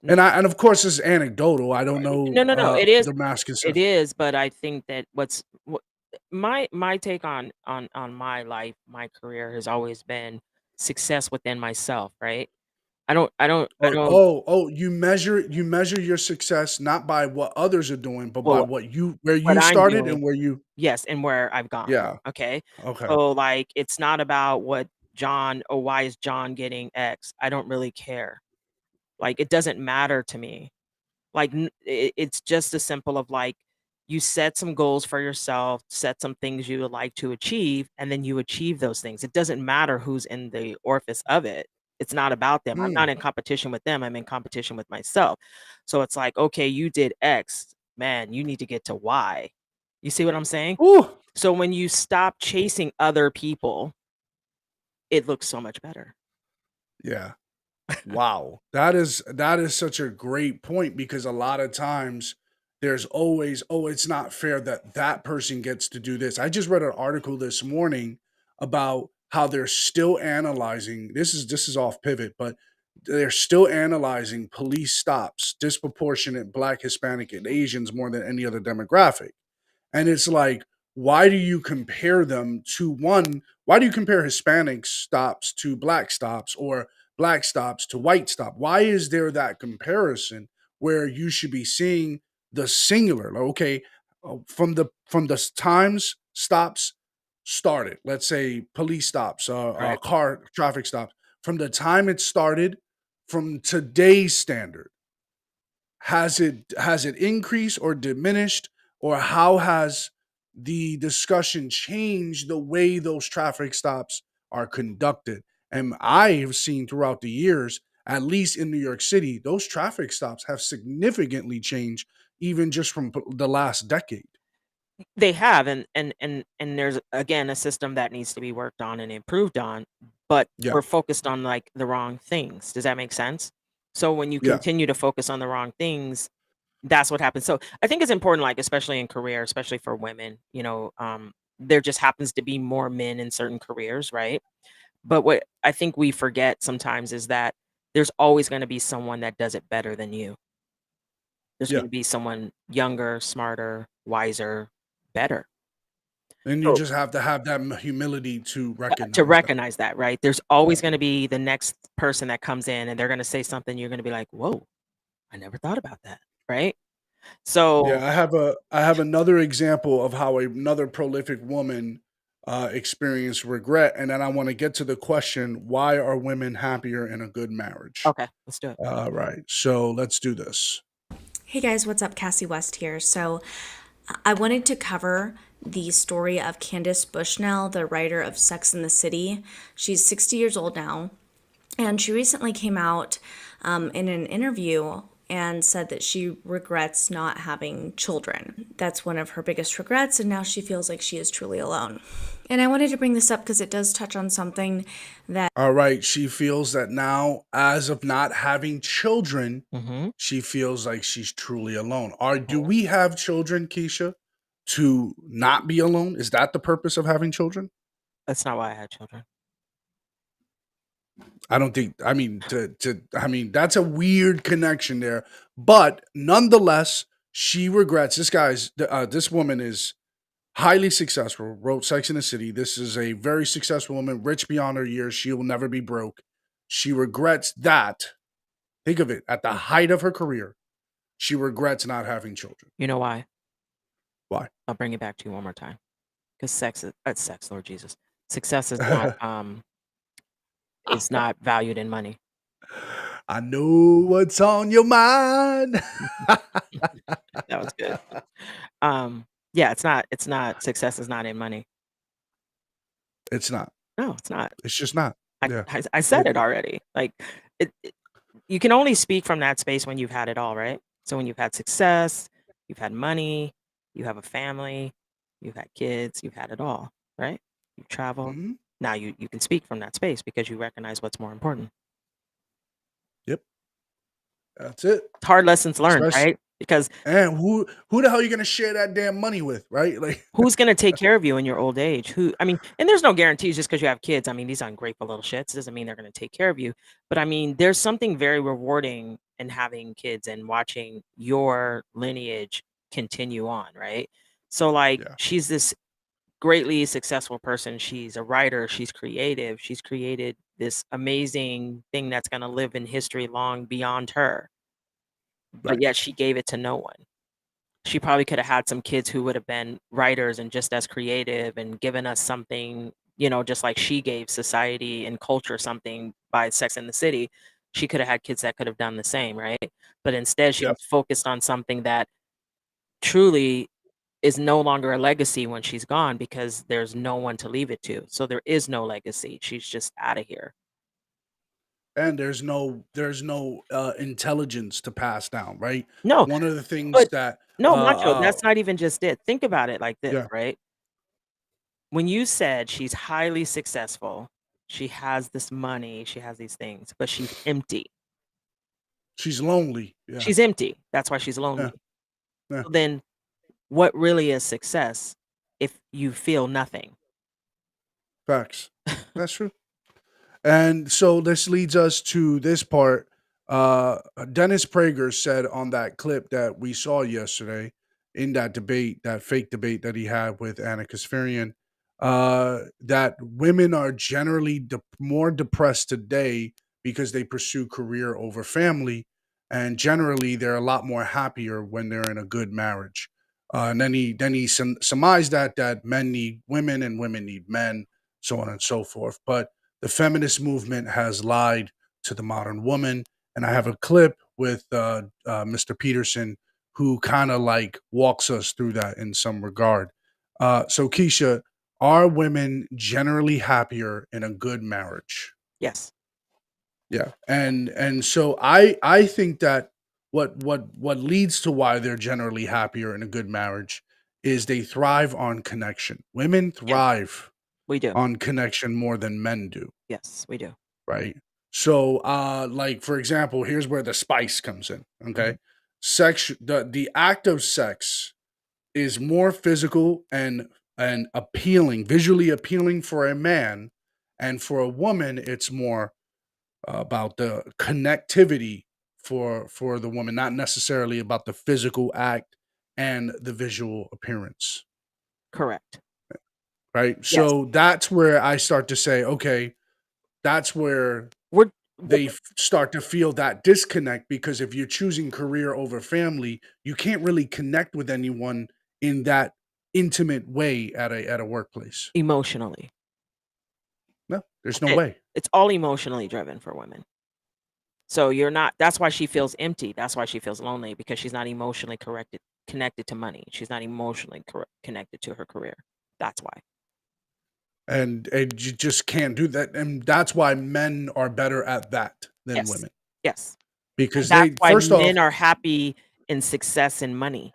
And of course it's anecdotal. I don't know No, no, no. It is, the mass consent. it is, but I think that my take on my life, my career has always been success within myself, right? I don't You measure your success not by what others are doing, but by well, what you where what you I'm started doing. and where you Yes, and where I've gone. yeah. Okay. Okay. So like it's not about what John or why is John getting X. I don't really care. Like it doesn't matter to me. Like, it's just as simple of like, you set some goals for yourself, set some things you would like to achieve, and then you achieve those things. It doesn't matter who's in the orifice of it. It's not about them. I'm Mm, not in competition with them. I'm in competition with myself. So it's like, okay, you did X, man, you need to get to Y. You see what I'm saying? ooh, So when you stop chasing other people, it looks so much better. yeah. Wow. That is such a great point because a lot of times there's always, oh, it's not fair that that person gets to do this. I just read an article this morning about how they're still analyzing. This is off pivot, but they're still analyzing police stops disproportionate black, Hispanic, and Asians more than any other demographic. And it's like, why do you compare them to one? Why do you compare Hispanic stops to black stops or black stops to white stop? Why is there that comparison where you should be seeing the singular? Like, okay, from the times stops started, let's say police stops, Right. car traffic stops, from the time it started, from today's standard, has it increased or diminished, or how has the discussion changed the way those traffic stops are conducted? And I have seen throughout the years, at least in New York City, those traffic stops have significantly changed, even just from the last decade. They have, and there's again a system that needs to be worked on and improved on, but Yeah, we're focused on like the wrong things. Does that make sense? So when you yeah, continue to focus on the wrong things, that's what happens. So I think it's important, like especially in career, especially for women, there just happens to be more men in certain careers, right? But what I think we forget sometimes is that there's always going to be someone that does it better than you. There's yeah. going to be someone younger, smarter, wiser, better. And you So just have to have that humility to to recognize that. recognize that, right? There's always going to be the next person that comes in and they're going to say something you're going to be like, "Whoa, I never thought about that." Right? So, Yeah, I have another example of how another prolific woman experienced regret, and then I want to get to the question: why are women happier in a good marriage? okay, let's do it. Right. So let's do this. Hey guys, what's up? Cassie West here. So I wanted to cover the story of Candace Bushnell, the writer of Sex and the City. She's 60 years old now, and she recently came out in an interview and said that she regrets not having children. That's one of her biggest regrets, and now she feels like she is truly alone. And I wanted to bring this up because it does touch on something that All right. She feels that now, as of not having children, Mm-hmm. she feels like she's truly alone. Do we have children, Keisha, to not be alone? Is that the purpose of having children? That's not why I had children. I don't think. I mean, that's a weird connection there. But nonetheless, she regrets. This woman is highly successful. Wrote Sex in the City. This is a very successful woman, rich beyond her years. She will never be broke. She regrets that. Think of it. At the height of her career, she regrets not having children. You know why? Why? I'll bring it back to you one more time. Because sex, Lord Jesus. Success is not valued in money. I know what's on your mind. That was good. Yeah, it's not success is not in money. It's not. No, it's not. It's just not. I Yeah. I I said it already. Like, it you can only speak from that space when you've had it all, right? So when you've had success, you've had money, you have a family, you've had kids, you've had it all, right? You've traveled. Mhm. Now you can speak from that space because you recognize what's more important. Yep. That's it. Hard lessons learned, Especially, right? Because and who the hell are you gonna share that damn money with, right? Like, who's gonna take care of you in your old age? I mean, and there's no guarantees just because you have kids. I mean, these ungrateful little shits doesn't mean they're gonna take care of you. But I mean, there's something very rewarding in having kids and watching your lineage continue on, right? So like yeah. she's this greatly successful person. She's a writer, she's creative, she's created this amazing thing that's gonna live in history long beyond her. But Right. yet she gave it to no one. She probably could have had some kids who would have been writers and just as creative and given us something, just like she gave society and culture something by Sex in the City. She could have had kids that could have done the same, right? But instead, she Yep. was focused on something that truly is no longer a legacy when she's gone because there's no one to leave it to. So there is no legacy. She's just out of here. And there's no intelligence to pass down, right? No, One of the things but that no, Macho, that's not even just it. Think about it like this, yeah, right? When you said she's highly successful, she has this money, she has these things, but she's empty. she's lonely. Yeah. She's empty. That's why she's Yeah. lonely. Yeah. So then what really is success if you feel nothing? Facts. That's true. And so this leads us to this part. Dennis Prager said on that clip that we saw yesterday, in that debate, that fake debate that he had with Anna Kasparian, that women are generally more depressed today because they pursue career over family, and generally they're a lot more happier when they're in a good marriage. And then he surmised that men need women and women need men, so on and so forth. But the feminist movement has lied to the modern woman, and I have a clip with Mr. Peterson who kind of like walks us through that in some regard. So Keisha, are women generally happier in a good marriage? Yes. Yeah. And so I think that what leads to why they're generally happier in a good marriage is they thrive on connection. Women Yeah, thrive we do. on connection more than men do, Yes, we do. right? So like for example, here's where the spice comes in, okay? Mhm. The act of sex is more physical and appealing, visually appealing for a man, and for a woman it's more about the connectivity for the woman, not necessarily about the physical act and the visual appearance, Correct. right? Yes. So that's where I start to say, okay, that's where We're they start to feel that disconnect, because if you're choosing career over family, you can't really connect with anyone in that intimate way at a workplace. emotionally. No, there's That's no it. way. It's all emotionally driven for women. So you're not that's why she feels empty. That's why she feels lonely, because she's not emotionally connected to money. She's not emotionally connected to her career. That's why. And you just can't do that, and that's why men are better at that than Yes. women, Yes. And because that's they why first off men are happy in success and money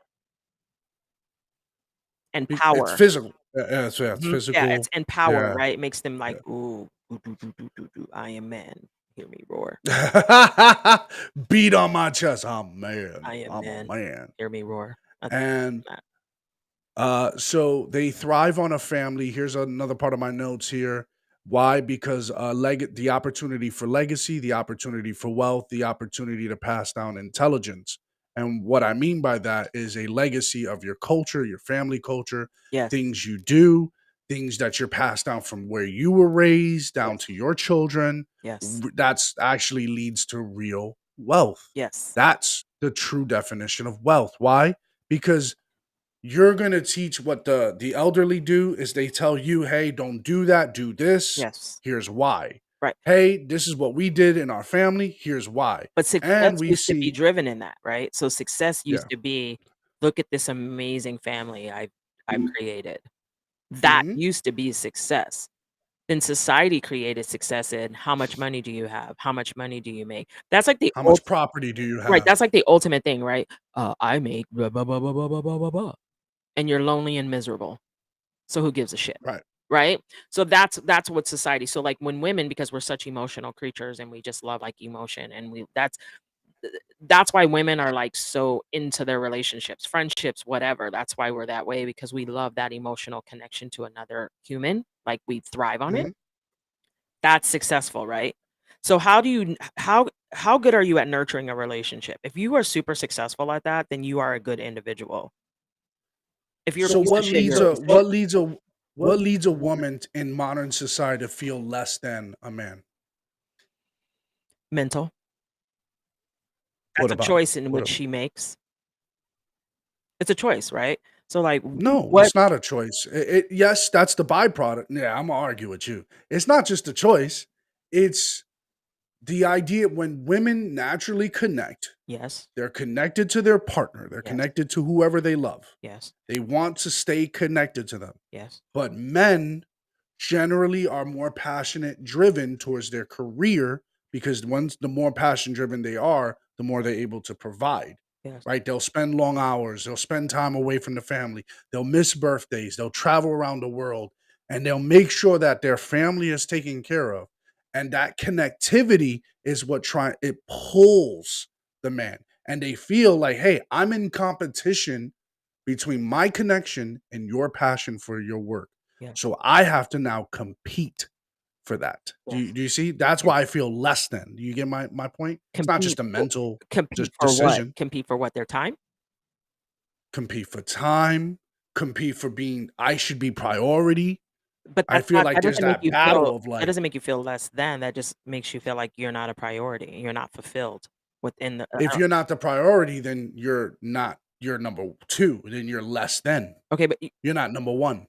and it's power. physical. Yeah, it's Mhm. Yeah, it's physical. and power, Yeah. right? It makes them like, "Ooh, do, do, do, do, do, do. I am man. Hear me roar. Beat on my chest. I'm man. I am I'm a man. man. Hear me roar." That's And that. so they thrive on a family. Here's another part of my notes here. Why? Because the opportunity for legacy, the opportunity for wealth, the opportunity to pass down intelligence. And what I mean by that is a legacy of your culture, your family culture, Yes. things you do, things that you're passed down from where you were raised down Yes. to your children. Yes. That's actually leads to real wealth. Yes. That's the true definition of wealth. Why? Because you're gonna teach what the elderly do is they tell you, "Hey, don't do that, do this. Yes. Here's why. Right. Hey, this is what we did in our family. Here's why." But success And we used to be see driven in that, right? So success yeah. used to be, "Look at this amazing family I've created." That Mhm. used to be success. Then society created success in, "How much money do you have? How much money do you make?" That's like the How much ult property do you right, that's have? like the ultimate thing, right? I make blah, blah, blah, blah, blah, blah, blah, blah, blah," and you're lonely and miserable. So who gives a shit, Right. right? So that's what society so, like, when women because we're such emotional creatures and we just love, like, emotion and we that's why women are, like, so into their relationships, friendships, whatever. That's why we're that way because we love that emotional connection to another human, like, we thrive on it. Mhm. That's successful, right? So how do you how good are you at nurturing a relationship? If you are super successful at that, then you are a good individual. If you're a So piece of shit, you're a piece of shit. what leads a woman in modern society to feel less than a man? Mental. What That's a about it? choice in What which a she makes. It's a choice, right? So, like, No, what it's not a choice. Yes, that's the byproduct. Yeah, Imma argue with you. It's not just a choice. It's the idea when women naturally connect, Yes. they're connected to their partner, they're Yes. connected to whoever they love. Yes. They want to stay connected to them. Yes. But men generally are more passionate driven towards their career, because once the more passion driven they are, the more they're able to provide. Yes. Right? They'll spend long hours, they'll spend time away from the family, they'll miss birthdays, they'll travel around the world, and they'll make sure that their family is taken care of. And that connectivity is what it pulls the man. And they feel like, hey, I'm in competition between my connection and your passion for your work. Yeah. So I have to now compete for that. Yes. Do you see? That's Yes. why I feel less than. Do you get my point? It's not just a mental Compete for what? decision. Compete for what? Their time? compete for time, compete for being I should be priority. But I feel like that there's doesn't make that you feel battle of that like, doesn't make you feel less than. That just makes you feel like you're not a priority. You're not fulfilled within the. if you're not the priority, then you're number 2, then you're less than. Okay, but You're not number 1.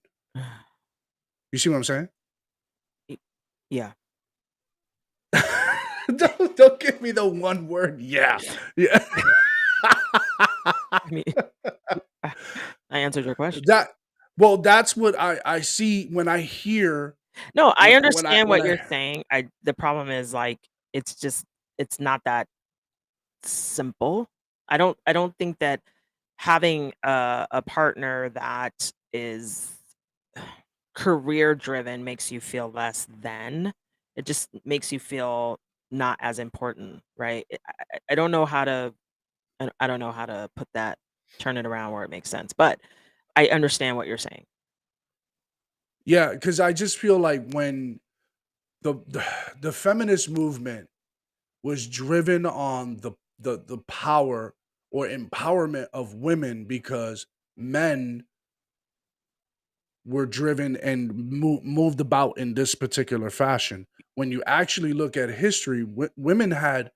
You see what I'm saying? Yeah. Don't give me the one word. Yeah. Yeah. I mean, I answered your question. That's what I see when I hear No, I understand when what I you're saying. The problem is like it's not that simple. I don't think that having a partner that is career driven makes you feel less than. It just makes you feel not as important, right? I don't know how to I don't know how to put that turn it around where it makes sense, but I understand what you're saying. Yeah, because I just feel like when the the feminist movement was driven on the power or empowerment of women because men were driven and moved about in this particular fashion. When you actually look at history, women had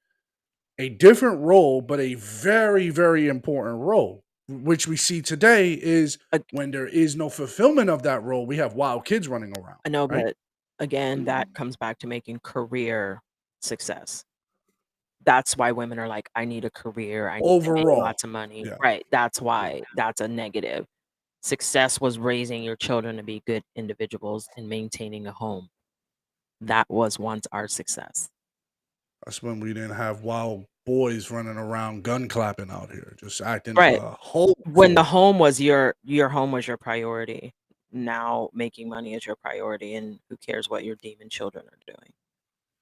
a different role, but a very, very important role, which we see today is when there is no fulfillment of that role, we have wild kids running around, I know, right? but again, that comes back to making career success. That's why women are like, I need a career, I need to make Overall, lots of money. yeah. Right. That's why that's a negative. Success was raising your children to be good individuals and maintaining a home. That was once our success. That's when we didn't have wild boys running around gun clapping out here, just acting Right. a whole When the fool. home was your home was your priority. Now making money is your priority, and who cares what your demon children are doing.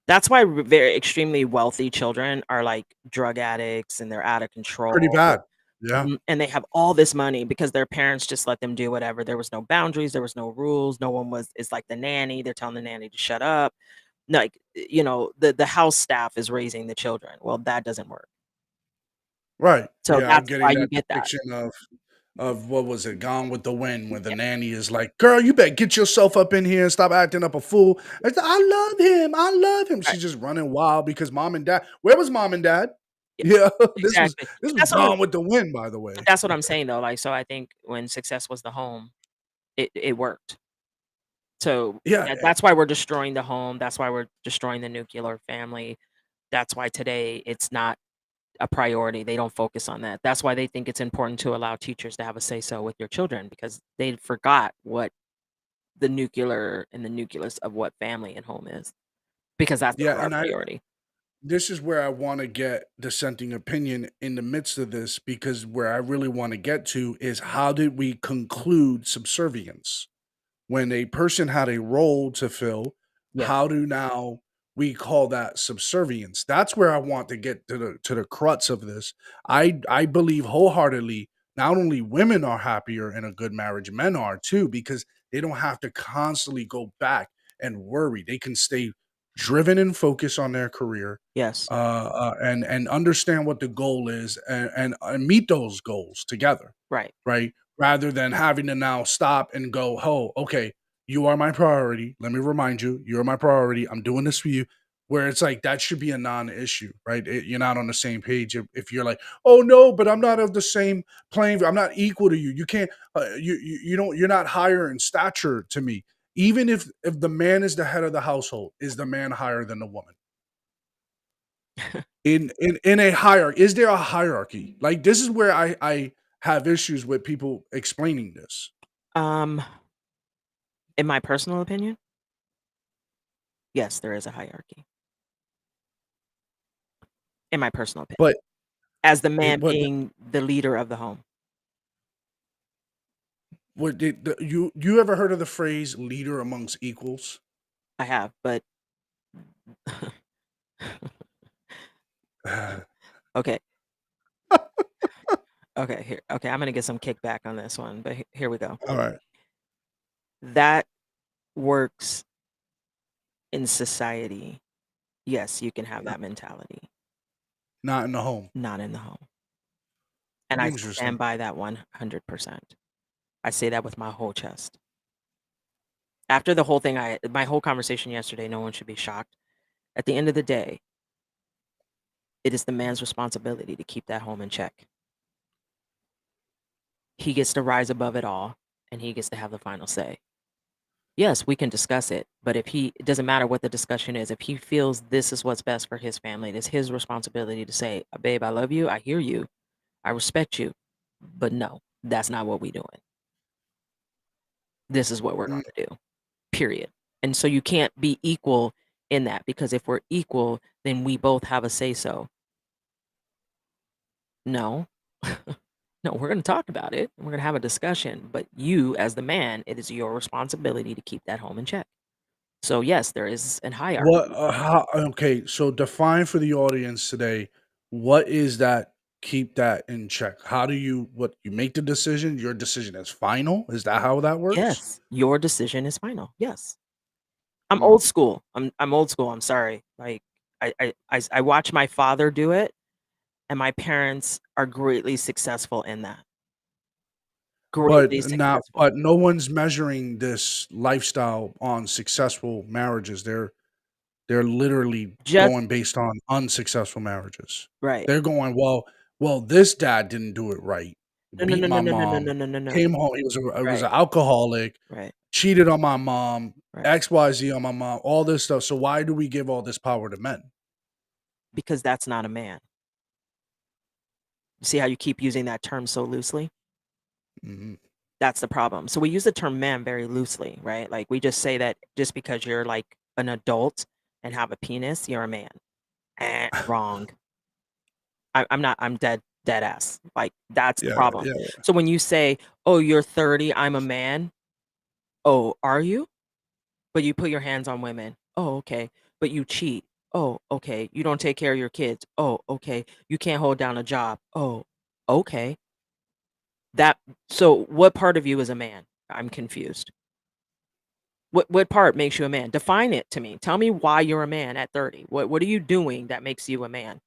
That's why very extremely wealthy children are like drug addicts and they're out of Pretty control. bad. Yeah. And they have all this money because their parents just let them do whatever. There was no boundaries, there was no rules. No one was it's like the nanny, they're telling the nanny to shut up. Like, the house staff is raising the children. Well, that doesn't work. Right. So Yeah, I'm that's why getting you that get that. depiction of what was it, Gone with the Wind, where the nanny is like, "Girl, you better get yourself up in here and stop acting up a fool." It's, I love him. I love him. Right. She's just running wild because mom and dad. Where was mom and dad? Yeah, this was Exactly. this But was Gone with the Wind, by the way. that's what I'm saying though. Like, so I think when success was the home, it worked. So Yeah, that's why we're destroying the home. That's why we're destroying the nuclear family. That's why today it's not a priority. They don't focus on that. That's why they think it's important to allow teachers to have a say so with your children because they forgot what the nuclear and the nucleus of what family and home is because that's yeah, not our and priority. this is where I want to get dissenting opinion in the midst of this because where I really want to get to is how did we conclude subservience? When a person had a role to fill, Yeah. how do now we call that subservience? That's where I want to get to the crux of this. I believe wholeheartedly not only women are happier in a good marriage, men are too, because they don't have to constantly go back and worry. They can stay driven and focus on their career, Yes. and understand what the goal is and meet those goals together, Right. right? Rather than having to now stop and go, oh, okay, you are my priority. Let me remind you, you're my priority. I'm doing this for you. Where it's like that should be a non-issue, right? You're not on the same page. If you're like, oh no, but I'm not of the same plane. I'm not equal to you. You can't. You don't. You're not higher in stature to me. Even if the man is the head of the household, is the man higher than the woman? In a hierarchy, is there a hierarchy? Like this is where I have issues with people explaining this. In my personal opinion, yes, there is a hierarchy. In my personal opinion. But As the it man what being the leader of the home. what did you ever heard of the phrase leader amongst equals? I have, but okay. Okay, here. Okay, I'm gonna get some kickback on this one, but here we go. All right. That works in society. Yes, you can have that mentality. Not in the home. Not in the home. And I Interesting. stand by that 100%. I say that with my whole chest. After the whole thing, my whole conversation yesterday, no one should be shocked. At the end of the day, it is the man's responsibility to keep that home in check. He gets to rise above it all, and he gets to have the final say. Yes, we can discuss it, but it doesn't matter what the discussion is. If he feels this is what's best for his family, it is his responsibility to say, babe, I love you. I hear you. I respect you. But no, that's not what we're doing. This is what we're going to do, period. And so you can't be equal in that, because if we're equal, then we both have a say-so. No. No, we're going to talk about it. We're going to have a discussion. But you, as the man, it is your responsibility to keep that home in check. So yes, there is an hierarchy. What? Okay, so define for the audience today. What is that? Keep that in check. How do you? What you make the decision? Your decision is final. Is that how that works? Yes, your decision is final. Yes. I'm Mm. old school. I'm old school. I'm sorry. Like I watch my father do it, and my parents are greatly successful in that. Greatly successful. But no one's measuring this lifestyle on successful marriages. They're literally Just going based on unsuccessful marriages. right. They're going, well, this dad didn't do it right. No, no, Beat no, no, my no, no, no, mom, no, no, no, no. came home. He was Right. an alcoholic, Right. cheated on my mom, Right. XYZ on my mom, all this stuff. So why do we give all this power to men? Because that's not a man. You see how you keep using that term so loosely? Mhm. That's the problem. So we use the term man very loosely, right? Like we just say that just because you're like an adult and have a penis, you're a man. Wrong. I'm dead ass. Like that's the Yeah, problem. yeah. So when you say, "Oh, you're 30, I'm a man." Oh, are you? But you put your hands on women. Oh, okay. But you cheat. Oh, okay. You don't take care of your kids. Oh, okay. You can't hold down a job. Oh, okay. So what part of you is a man? I'm confused. What part makes you a man? Define it to me. Tell me why you're a man at 30. What are you doing that makes you a man?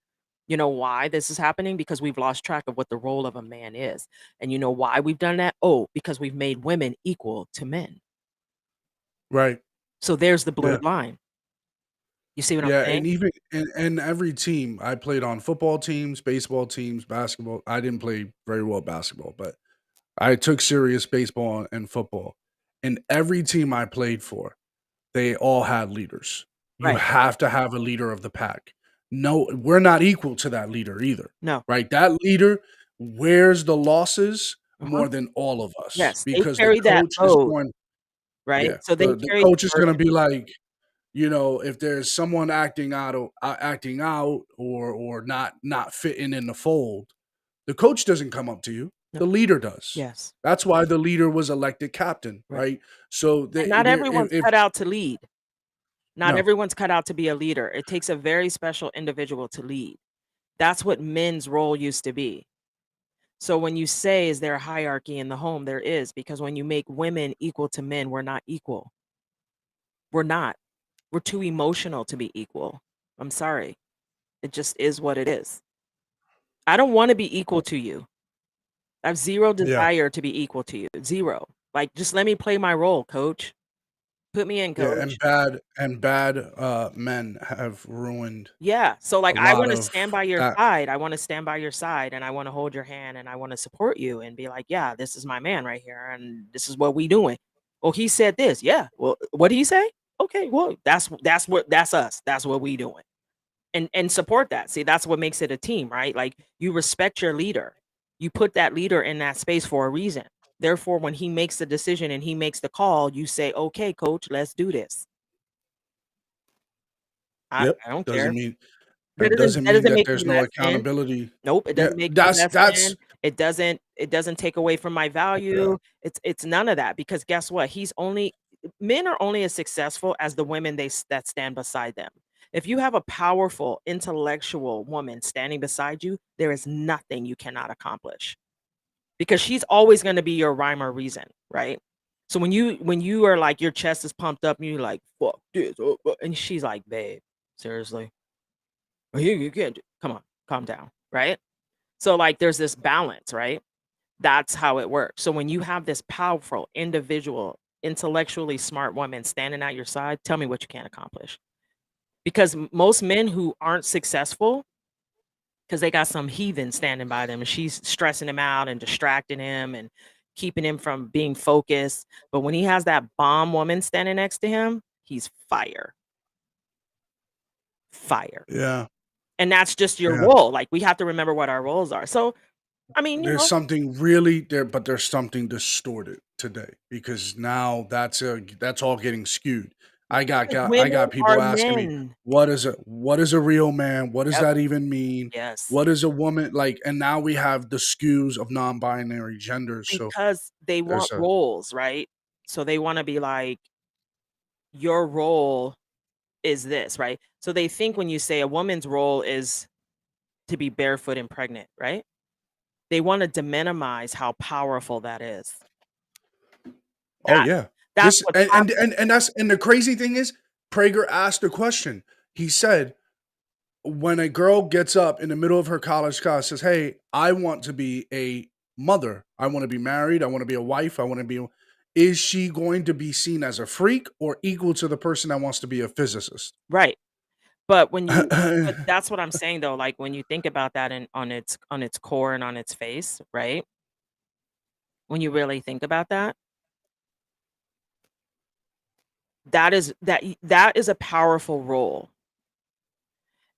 You know why this is happening? Because we've lost track of what the role of a man is. And you know why we've done that? Oh, because we've made women equal to men. Right. So there's the Yeah. blurred line. You see what I'm Yeah, saying? and even and every team I played on football teams, baseball teams, basketball. I didn't play very well basketball, but I took serious baseball and football. And every team I played for, they all had leaders. You Right. have to have a leader of the pack. No, we're not equal to that leader either. No. Right? That leader wears the losses Uh-huh. more than all of us Yes, they because the carry that coach is load, going right? yeah, So they the carry the coach is going to burden. be like, if there's someone acting out or not fitting in the fold, the coach doesn't come up to you. No. The leader does. Yes. That's why the leader was elected captain, Right. right? So And not everyone's if cut out to lead. Not no, everyone's cut out to be a leader. It takes a very special individual to lead. That's what men's role used to be. So when you say, is there a hierarchy in the home? There is, because when you make women equal to men, we're not equal. We're not. We're too emotional to be equal. I'm sorry. It just is what it is. I don't want to be equal to you. I have zero yeah, desire to be equal to you. Zero. Like, just let me play my role, coach. Put me in, yeah, coach. and bad men have ruined Yeah. So like a I lot want to of stand by your that. side. I want to stand by your side and I want to hold your hand and I want to support you and be like, yeah, this is my man right here and this is what we doing. Well, he said this. Yeah. Well, what did he say? Okay, well, that's us. That's what we doing. And support that. See, that's what makes it a team, right? Like you respect your leader. You put that leader in that space for a reason. Therefore, when he makes the decision and he makes the call, you say, okay, coach, let's do this. I Yep, don't doesn't care. mean That that doesn't doesn't that mean doesn't that make there's me no less than. accountability. Nope, it Yeah, doesn't make me that's less that's than. It doesn't take away from my yeah, value. It's none of that because guess what? Men are only as successful as the women that stand beside them. If you have a powerful, intellectual woman standing beside you, there is nothing you cannot accomplish because she's always going to be your rhyme or reason, right? So when you are like your chest is pumped up and you're like fuck this, and she's like, babe, seriously, you can't. Come on, calm down, right? So like there's this balance, right? That's how it works. So when you have this powerful individual, intellectually smart woman standing at your side, tell me what you can't accomplish. Because most men who aren't successful, because they got some heathen standing by them and she's stressing him out and distracting him and keeping him from being focused. But when he has that bomb woman standing next to him, he's fire. Fire. Yeah. And that's just your Yeah. role. Like we have to remember what our roles are. So I mean, you There's know, something really there, but there's something distorted today because now that's all getting skewed. because I women got are people asking me, men. what is a real man? What does Yep. that even mean? Yes. What is a woman like? And now we have the skews of non-binary genders. So Because they want there's a roles, right? So they want to be like, your role is this, right? So they think when you say a woman's role is to be barefoot and pregnant, right? They want to deminimize how powerful that is. oh That yeah. that's This what's happening. and that's and the crazy thing is Prager asked a question. He said, when a girl gets up in the middle of her college class, says, "Hey, I want to be a mother. I want to be married. I want to be a wife. I want to be," is she going to be seen as a freak or equal to the person that wants to be a physicist? Right. But that's what I'm saying though, like when you think about that and on its core and on its face, right? When you really think about that, that is a powerful role.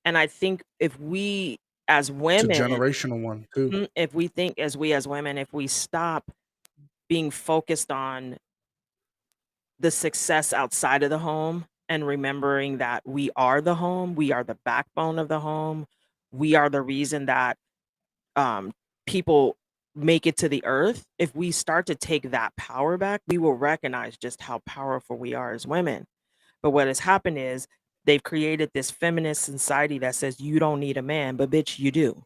And I think if we as It's a women, generational one too. if we think as we as women, if we stop being focused on the success outside of the home and remembering that we are the home, we are the backbone of the home, we are the reason that um, people make it to the earth. If we start to take that power back, we will recognize just how powerful we are as women. But what has happened is they've created this feminist society that says you don't need a man, but bitch, you do.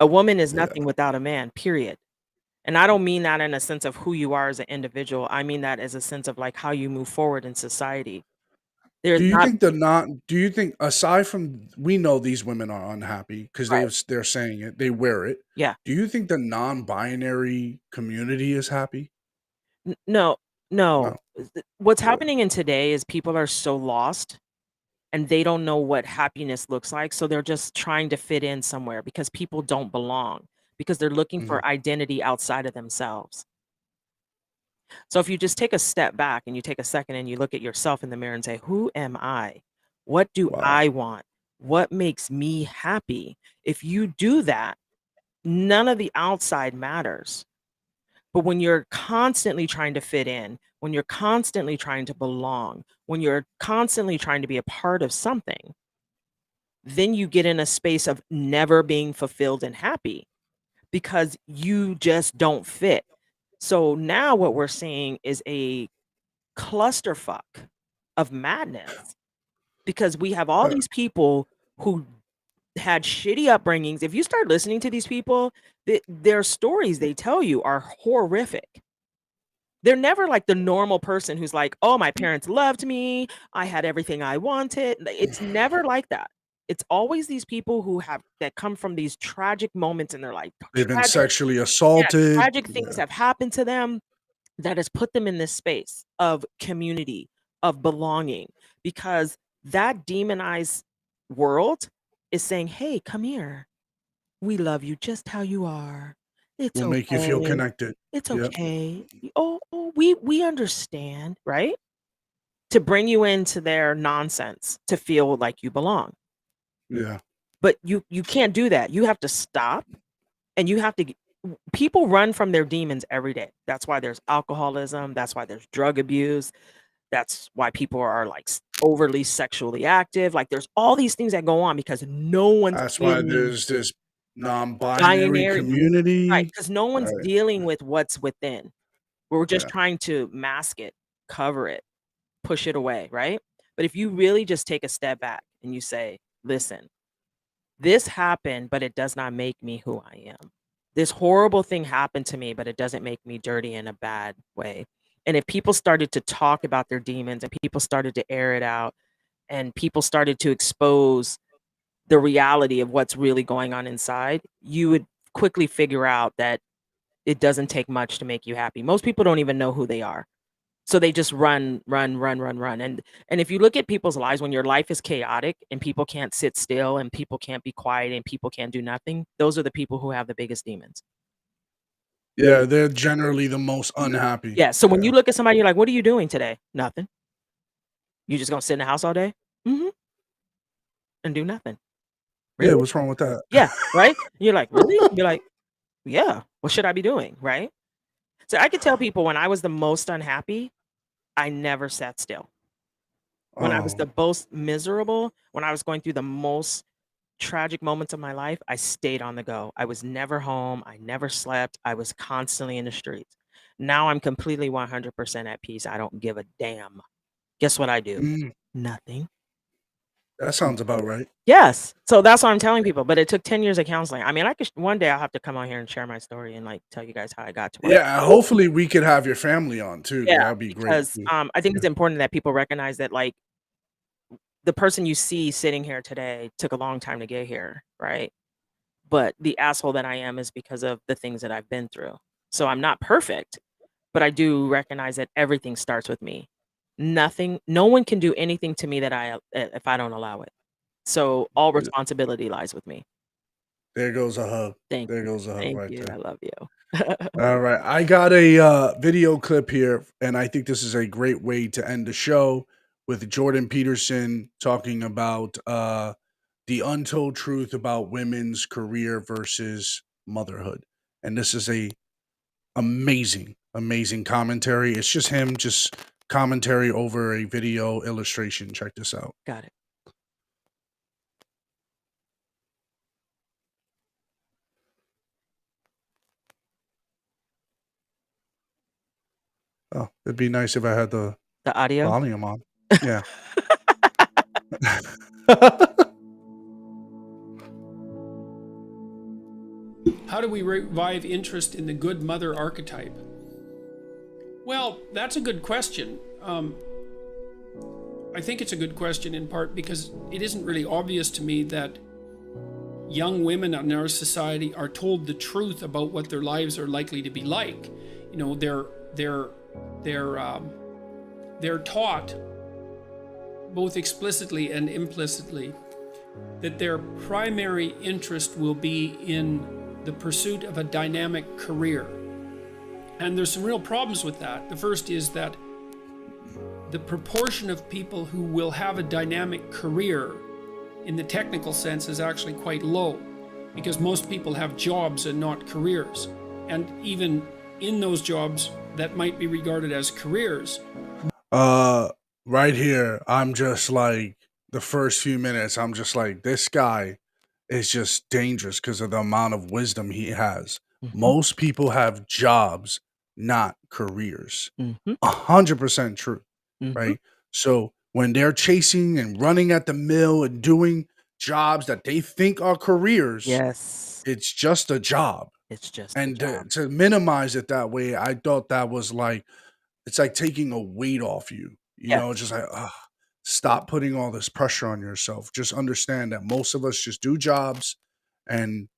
A woman is Yeah. nothing without a man, period. And I don't mean that in a sense of who you are as an individual. I mean that as a sense of like how you move forward in society. There's not Do you think aside from we know these women are unhappy because right. they're saying it, they wear it. Yeah. Do you think the non-binary community is happy? No, no. No. What's Really? happening in today is people are so lost and they don't know what happiness looks like. So they're just trying to fit in somewhere because people don't belong because they're looking Mhm. for identity outside of themselves. So if you just take a step back and you take a second and you look at yourself in the mirror and say, who am I? What do Wow. I want? What makes me happy? If you do that, none of the outside matters. But when you're constantly trying to fit in, when you're constantly trying to belong, when you're constantly trying to be a part of something, then you get in a space of never being fulfilled and happy because you just don't fit. So now what we're seeing is a clusterfuck of madness because we have all Uh, these people who had shitty upbringings. If you start listening to these people, their stories they tell you are horrific. They're never like the normal person who's like, "Oh, my parents loved me. I had everything I wanted." It's never like that. It's always these people who have that come from these tragic moments in their life. they've been Tragic, sexually yeah, assaulted. tragic things Yeah. have happened to them that has put them in this space of community, of belonging, because that demonized world is saying, "Hey, come here. We love you just how you are. It's Will make you feel okay. connected. It's Yep. okay. Oh, we understand," right? To bring you into their nonsense to feel like you belong. Yeah. But you can't do that. You have to stop and you have to people run from their demons every day. That's why there's alcoholism, that's why there's drug abuse, that's why people are like overly sexually active. Like there's all these things that go on because no one's That's why dealing there's this non-binary binary, right? community. Because no one's Right. dealing with what's within. We're just Yeah. trying to mask it, cover it, push it away, right? But if you really just take a step back and you say, listen, this happened, but it does not make me who I am. This horrible thing happened to me, but it doesn't make me dirty in a bad way. And if people started to talk about their demons and people started to air it out and people started to expose the reality of what's really going on inside, you would quickly figure out that it doesn't take much to make you happy. Most people don't even know who they are. So they just run. And if you look at people's lives, when your life is chaotic and people can't sit still and people can't be quiet and people can't do nothing, those are the people who have the biggest demons. Yeah, they're generally the most unhappy. Yeah. So when you look at somebody, you're like, what are you doing today? Nothing. You just gonna sit in the house all day? Mm-hmm. And do nothing. Yeah, Really? what's wrong with that? Yeah, right? You're like, really? You're like, yeah, what should I be doing? Right? So I could tell people when I was the most unhappy, I never sat still. When I was Oh, the most miserable, when I was going through the most tragic moments of my life, I stayed on the go. I was never home. I never slept. I was constantly in the streets. Now I'm completely 100% at peace. I don't give a damn. Guess what I do? Nothing. that sounds about right. Yes. So that's what I'm telling people. But it took 10 years of counseling. I mean, I could one day I'll have to come on here and share my story and like tell you guys how I got to where. Yeah, hopefully we could have your family on too. Yeah, That'd be great. because I think it's important that people recognize that like the person you see sitting here today took a long time to get here, right? But the asshole that I am is because of the things that I've been through. So I'm not perfect, but I do recognize that everything starts with me. No one can do anything to me that if I don't allow it. So all responsibility lies with me. There goes a hug. Thank There you. goes a hug Thank right you. there. I love you. All right. I got a video clip here, and I think this is a great way to end the show with Jordan Peterson talking about the untold truth about women's career versus motherhood. And this is a amazing, amazing commentary. It's just him, just commentary over a video illustration. Check this out. Got it. Oh, it'd be nice if I had the audio volume on. Yeah. How do we revive interest in the good mother archetype? Well, that's a good question. I think it's a good question in part because it isn't really obvious to me that young women in our society are told the truth about what their lives are likely to be like. You know, they're taught both explicitly and implicitly that their primary interest will be in the pursuit of a dynamic career. And there's some real problems with that. The first is that the proportion of people who will have a dynamic career in the technical sense is actually quite low because most people have jobs and not careers. And even in those jobs that might be regarded as careers. Right here, I'm just like, the first few minutes, I'm just like, this guy is just dangerous because of the amount of wisdom he has. Most people have jobs, not careers. 100% true, right? So when they're chasing and running at the mill and doing jobs that they think are careers, yes, it's just a job. It's just and to minimize it that way, I thought that was like, it's like taking a weight off you. You know, just like, stop putting all this pressure on yourself. Just understand that most of us just do jobs, and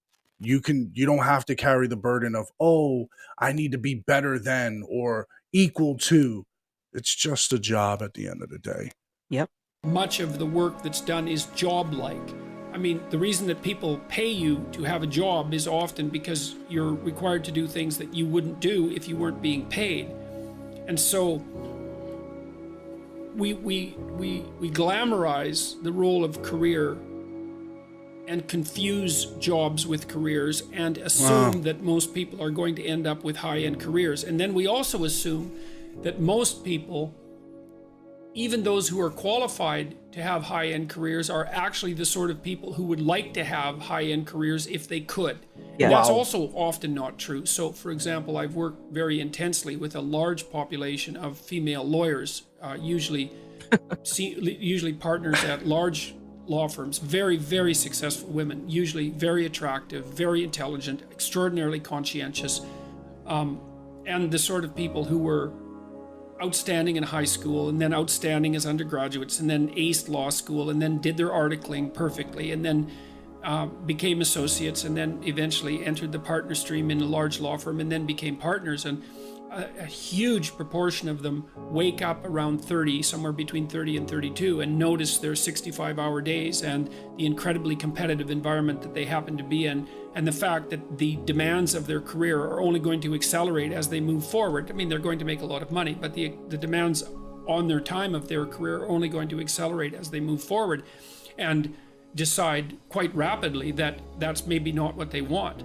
you don't have to carry the burden of, oh, I need to be better than or equal to. It's just a job at the end of the day. Yep. Much of the work that's done is job-like. I mean, the reason that people pay you to have a job is often because you're required to do things that you wouldn't do if you weren't being paid. And so we glamorize the role of career and confuse jobs with careers and assume that most people are going to end up with high-end careers. And then we also assume that most people, even those who are qualified to have high-end careers, are actually the sort of people who would like to have high-end careers if they could. Yeah. And that's Wow. also often not true. So, for example, I've worked very intensely with a large population of female lawyers, usually partners at large law firms, very, very successful women, usually very attractive, very intelligent, extraordinarily conscientious, and the sort of people who were outstanding in high school, and then outstanding as undergraduates, and then aced law school, and then did their articling perfectly, and then became associates, and then eventually entered the partner stream in a large law firm, and then became partners. And a huge proportion of them wake up around 30, somewhere between 30 and 32, and notice their 65-hour days and the incredibly competitive environment that they happen to be in, and the fact that the demands of their career are only going to accelerate as they move forward. I mean, they're going to make a lot of money, but the demands on their time of their career are only going to accelerate as they move forward, and decide quite rapidly that that's maybe not what they want.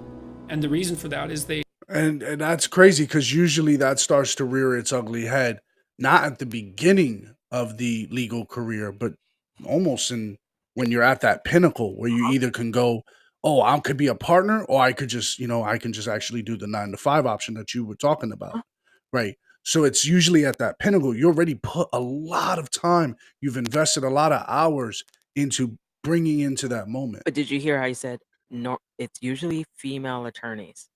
And the reason for that is they And that's crazy because usually that starts to rear its ugly head, not at the beginning of the legal career, but almost in when you're at that pinnacle where you either can go, oh, I could be a partner, or I could just, I can just actually do the 9 to 5 option that you were talking about. Right. So it's usually at that pinnacle. You already put a lot of time, you've invested a lot of hours into bringing into that moment. But did you hear how he said, no, it's usually female attorneys?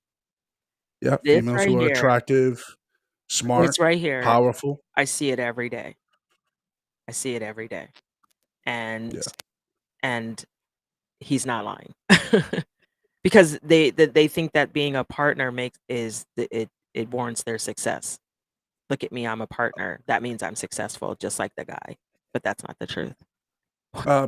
Yeah. This Females right who are here, attractive, smart, this right here, powerful. I see it every day. I see it every day. And Yeah. and he's not lying. Because they think that being a partner it warrants their success. Look at me, I'm a partner. That means I'm successful, just like the guy. But that's not the truth.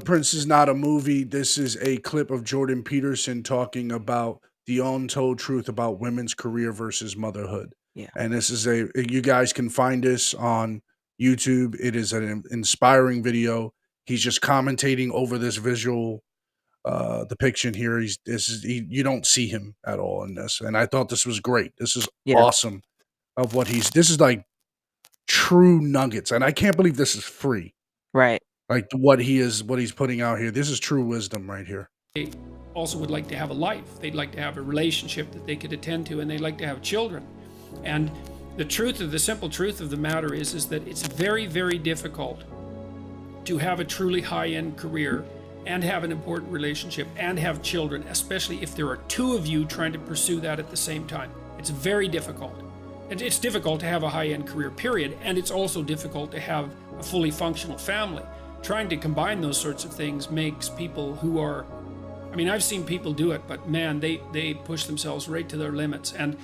Prince is not a movie. This is a clip of Jordan Peterson talking about the untold truth about women's career versus motherhood. Yeah. And this is you guys can find this on YouTube. It is an inspiring video. He's just commentating over this visual depiction here. You don't see him at all in this. And I thought this was great. This is Yeah. awesome of this is like true nuggets. And I can't believe this is free. Right. Like what he's putting out here. This is true wisdom right here. They also would like to have a life. They'd like to have a relationship that they could attend to, and they'd like to have children. And the simple truth of the matter is that it's very, very difficult to have a truly high-end career and have an important relationship and have children, especially if there are two of you trying to pursue that at the same time. It's very difficult. And it's difficult to have a high-end career, period. And it's also difficult to have a fully functional family. Trying to combine those sorts of things makes people who are, I've seen people do it, but man, they push themselves right to their limits, and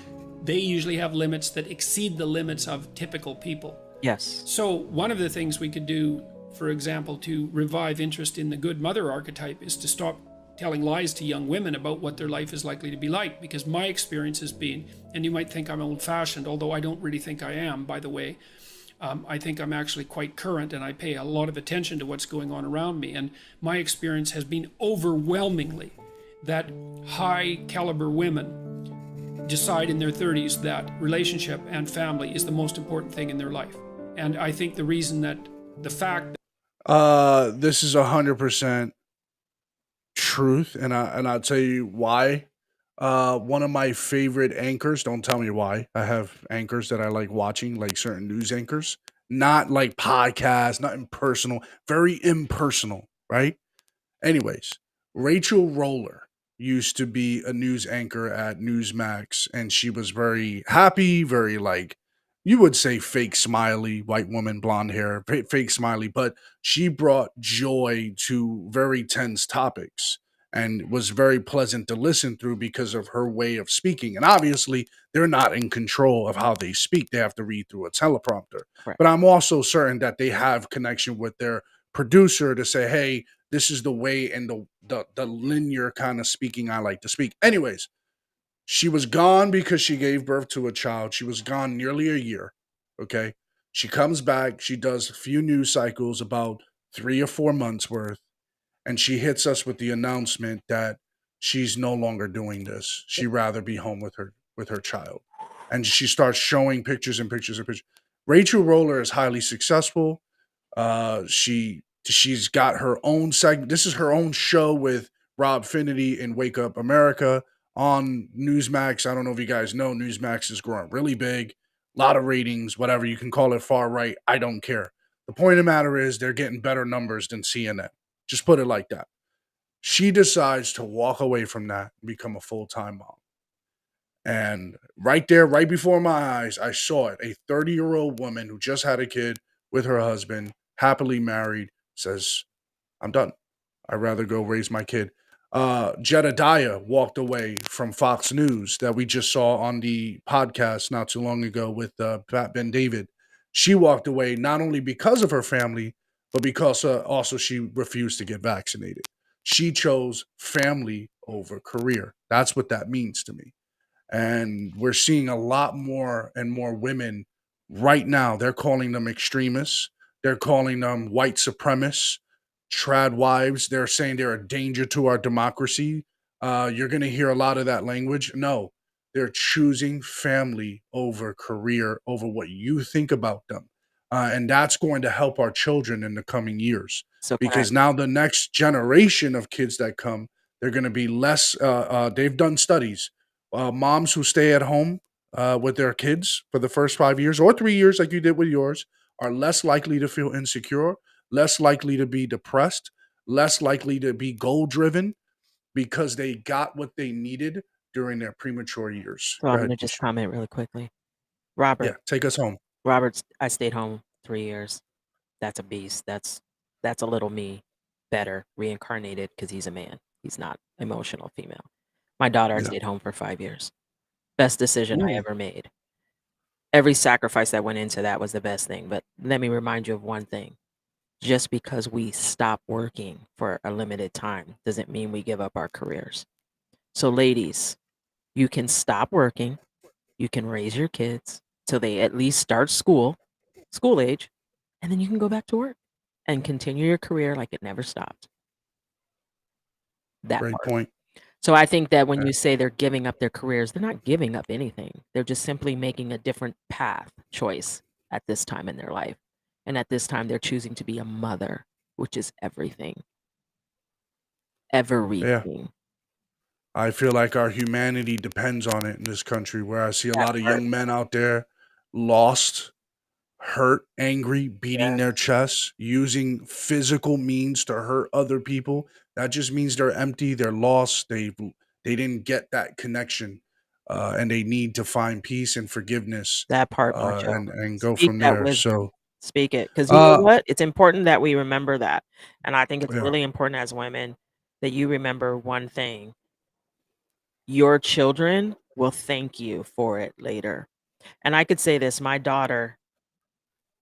they usually have limits that exceed the limits of typical people. Yes. So one of the things we could do, for example, to revive interest in the good mother archetype is to stop telling lies to young women about what their life is likely to be like, because my experience has been, and you might think I'm old-fashioned, although I don't really think I am, by the way. I think I'm actually quite current, and I pay a lot of attention to what's going on around me. And my experience has been overwhelmingly that high caliber women decide in their 30s that relationship and family is the most important thing in their life. And I think the reason that the fact that this is 100% truth, and I'll tell you why. One of my favorite anchors, don't tell me why. I have anchors that I like watching, like certain news anchors, not like podcasts, not impersonal, very impersonal, right? Anyways, Rachel Roller used to be a news anchor at Newsmax, and she was very happy, very like, you would say fake smiley, white woman, blonde hair, fake smiley, but she brought joy to very tense topics and was very pleasant to listen through because of her way of speaking. And obviously, they're not in control of how they speak. They have to read through a teleprompter. Right. But I'm also certain that they have connection with their producer to say, hey, this is the way and the linear kind of speaking I like to speak. Anyways, she was gone because she gave birth to a child. She was gone nearly a year. Okay. She comes back. She does a few news cycles, about 3 or 4 months worth. And she hits us with the announcement that she's no longer doing this. She'd rather be home with her child. And she starts showing pictures and pictures and pictures. Rachel Roller is highly successful. She's got her own segment. This is her own show with Rob Finity in Wake Up America on Newsmax. I don't know if you guys know, Newsmax is growing really big. A lot of ratings, whatever. You can call it far right. I don't care. The point of the matter is they're getting better numbers than CNN. Just put it like that. She decides to walk away from that and become a full-time mom. And right there, right before my eyes, I saw it. A 30-year-old woman who just had a kid with her husband, happily married, says, I'm done. I'd rather go raise my kid. Jedediah walked away from Fox News that we just saw on the podcast not too long ago with Pat Ben David. She walked away not only because of her family, but because also she refused to get vaccinated. She chose family over career. That's what that means to me. And we're seeing a lot more and more women right now. They're calling them extremists. They're calling them white supremacists, trad wives. They're saying they're a danger to our democracy. You're going to hear a lot of that language. No, they're choosing family over career, over what you think about them. And that's going to help our children in the coming years. So Because now the next generation of kids that come, they're going to be less, they've done studies. Moms who stay at home with their kids for the first 5 years or 3 years, like you did with yours, are less likely to feel insecure, less likely to be depressed, less likely to be goal driven because they got what they needed during their premature years. So Go I'm ahead, gonna just Keisha. comment really quickly. Yeah, Robert, take us home. I stayed home 3 years. That's a beast. That's a little me better reincarnated because he's a man. He's not emotional female. My daughter, I Yeah. stayed home for 5 years. Best decision I Ooh. ever made. Every sacrifice that went into that was the best thing. But let me remind you of one thing. Just because we stop working for a limited time doesn't mean we give up our careers. So ladies, you can stop working. You can raise your kids till they at least start school age, and then you can go back to work and continue your career like it never stopped. That Great part. point. So I think that when Okay. you say they're giving up their careers, they're not giving up anything. They're just simply making a different path choice at this time in their life. And at this time, they're choosing to be a mother, which is everything. Yeah. Everything. I feel like our humanity depends on it in this country, where I see a That lot of part. young men out there lost, hurt, angry, beating their Yes. chests, using physical means to hurt other people. That just means they're empty, they're lost, they didn't get that connection, and they need to find peace and forgiveness, That part, Marcho. and go Speak from that there. wisdom. So, Speak it. Because you know uh, what? It's important that we remember that. And I think it's yeah, really important as women that you remember one thing. Your children will thank you for it later. And I could say this, my daughter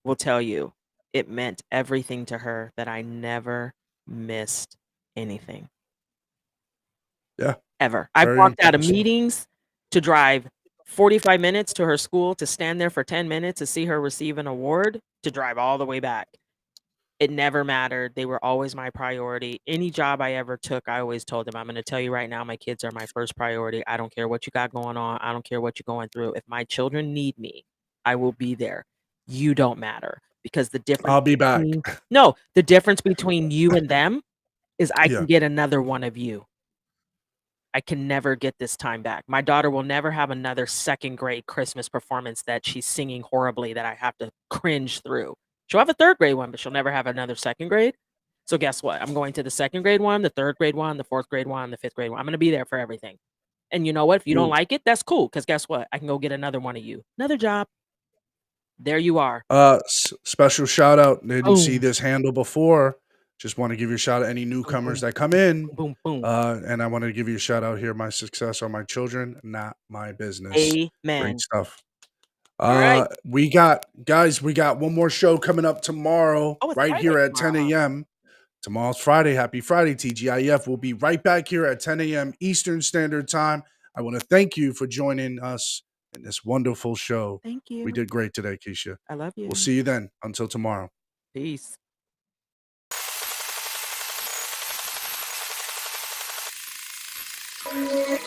will tell you it meant everything to her that I never missed anything. yeah, Ever. I've very walked out of important stuff. meetings to drive 45 minutes to her school, to stand there for 10 minutes to see her receive an award, to drive all the way back. It never mattered. They were always my priority. Any job I ever took, I always told them, I'm going to tell you right now, my kids are my first priority. I don't care what you got going on. I don't care what you're going through. If my children need me, I will be there. You don't matter, because the difference I'll be back. the difference between you and them is I Yeah. can get another one of you. I can never get this time back. My daughter will never have another second grade Christmas performance that she's singing horribly that I have to cringe through. She'll have a third grade one, but she'll never have another second grade. So guess what? I'm going to the second grade one, the third grade one, the fourth grade one, the fifth grade one. I'm going to be there for everything. And you know what? If you don't like it, that's cool. Because guess what? I can go get another one of you. Another job. There you are. Special shout out. Didn't see Boom. this handle before. Just want to give you a shout out any newcomers that come in. Boom, boom. And I want to give you a shout out here. My success are my children, not my business. Great Amen. stuff. All right. We got one more show coming up tomorrow, Oh, it's right Friday here at tomorrow, 10 a.m. Tomorrow's Friday. Happy Friday, TGIF. We'll be right back here at 10 a.m. Eastern Standard Time. I want to thank you for joining us in this wonderful show. Thank you. We did great today, Keisha. I love you. We'll see you then. Until tomorrow. Peace. Yeah.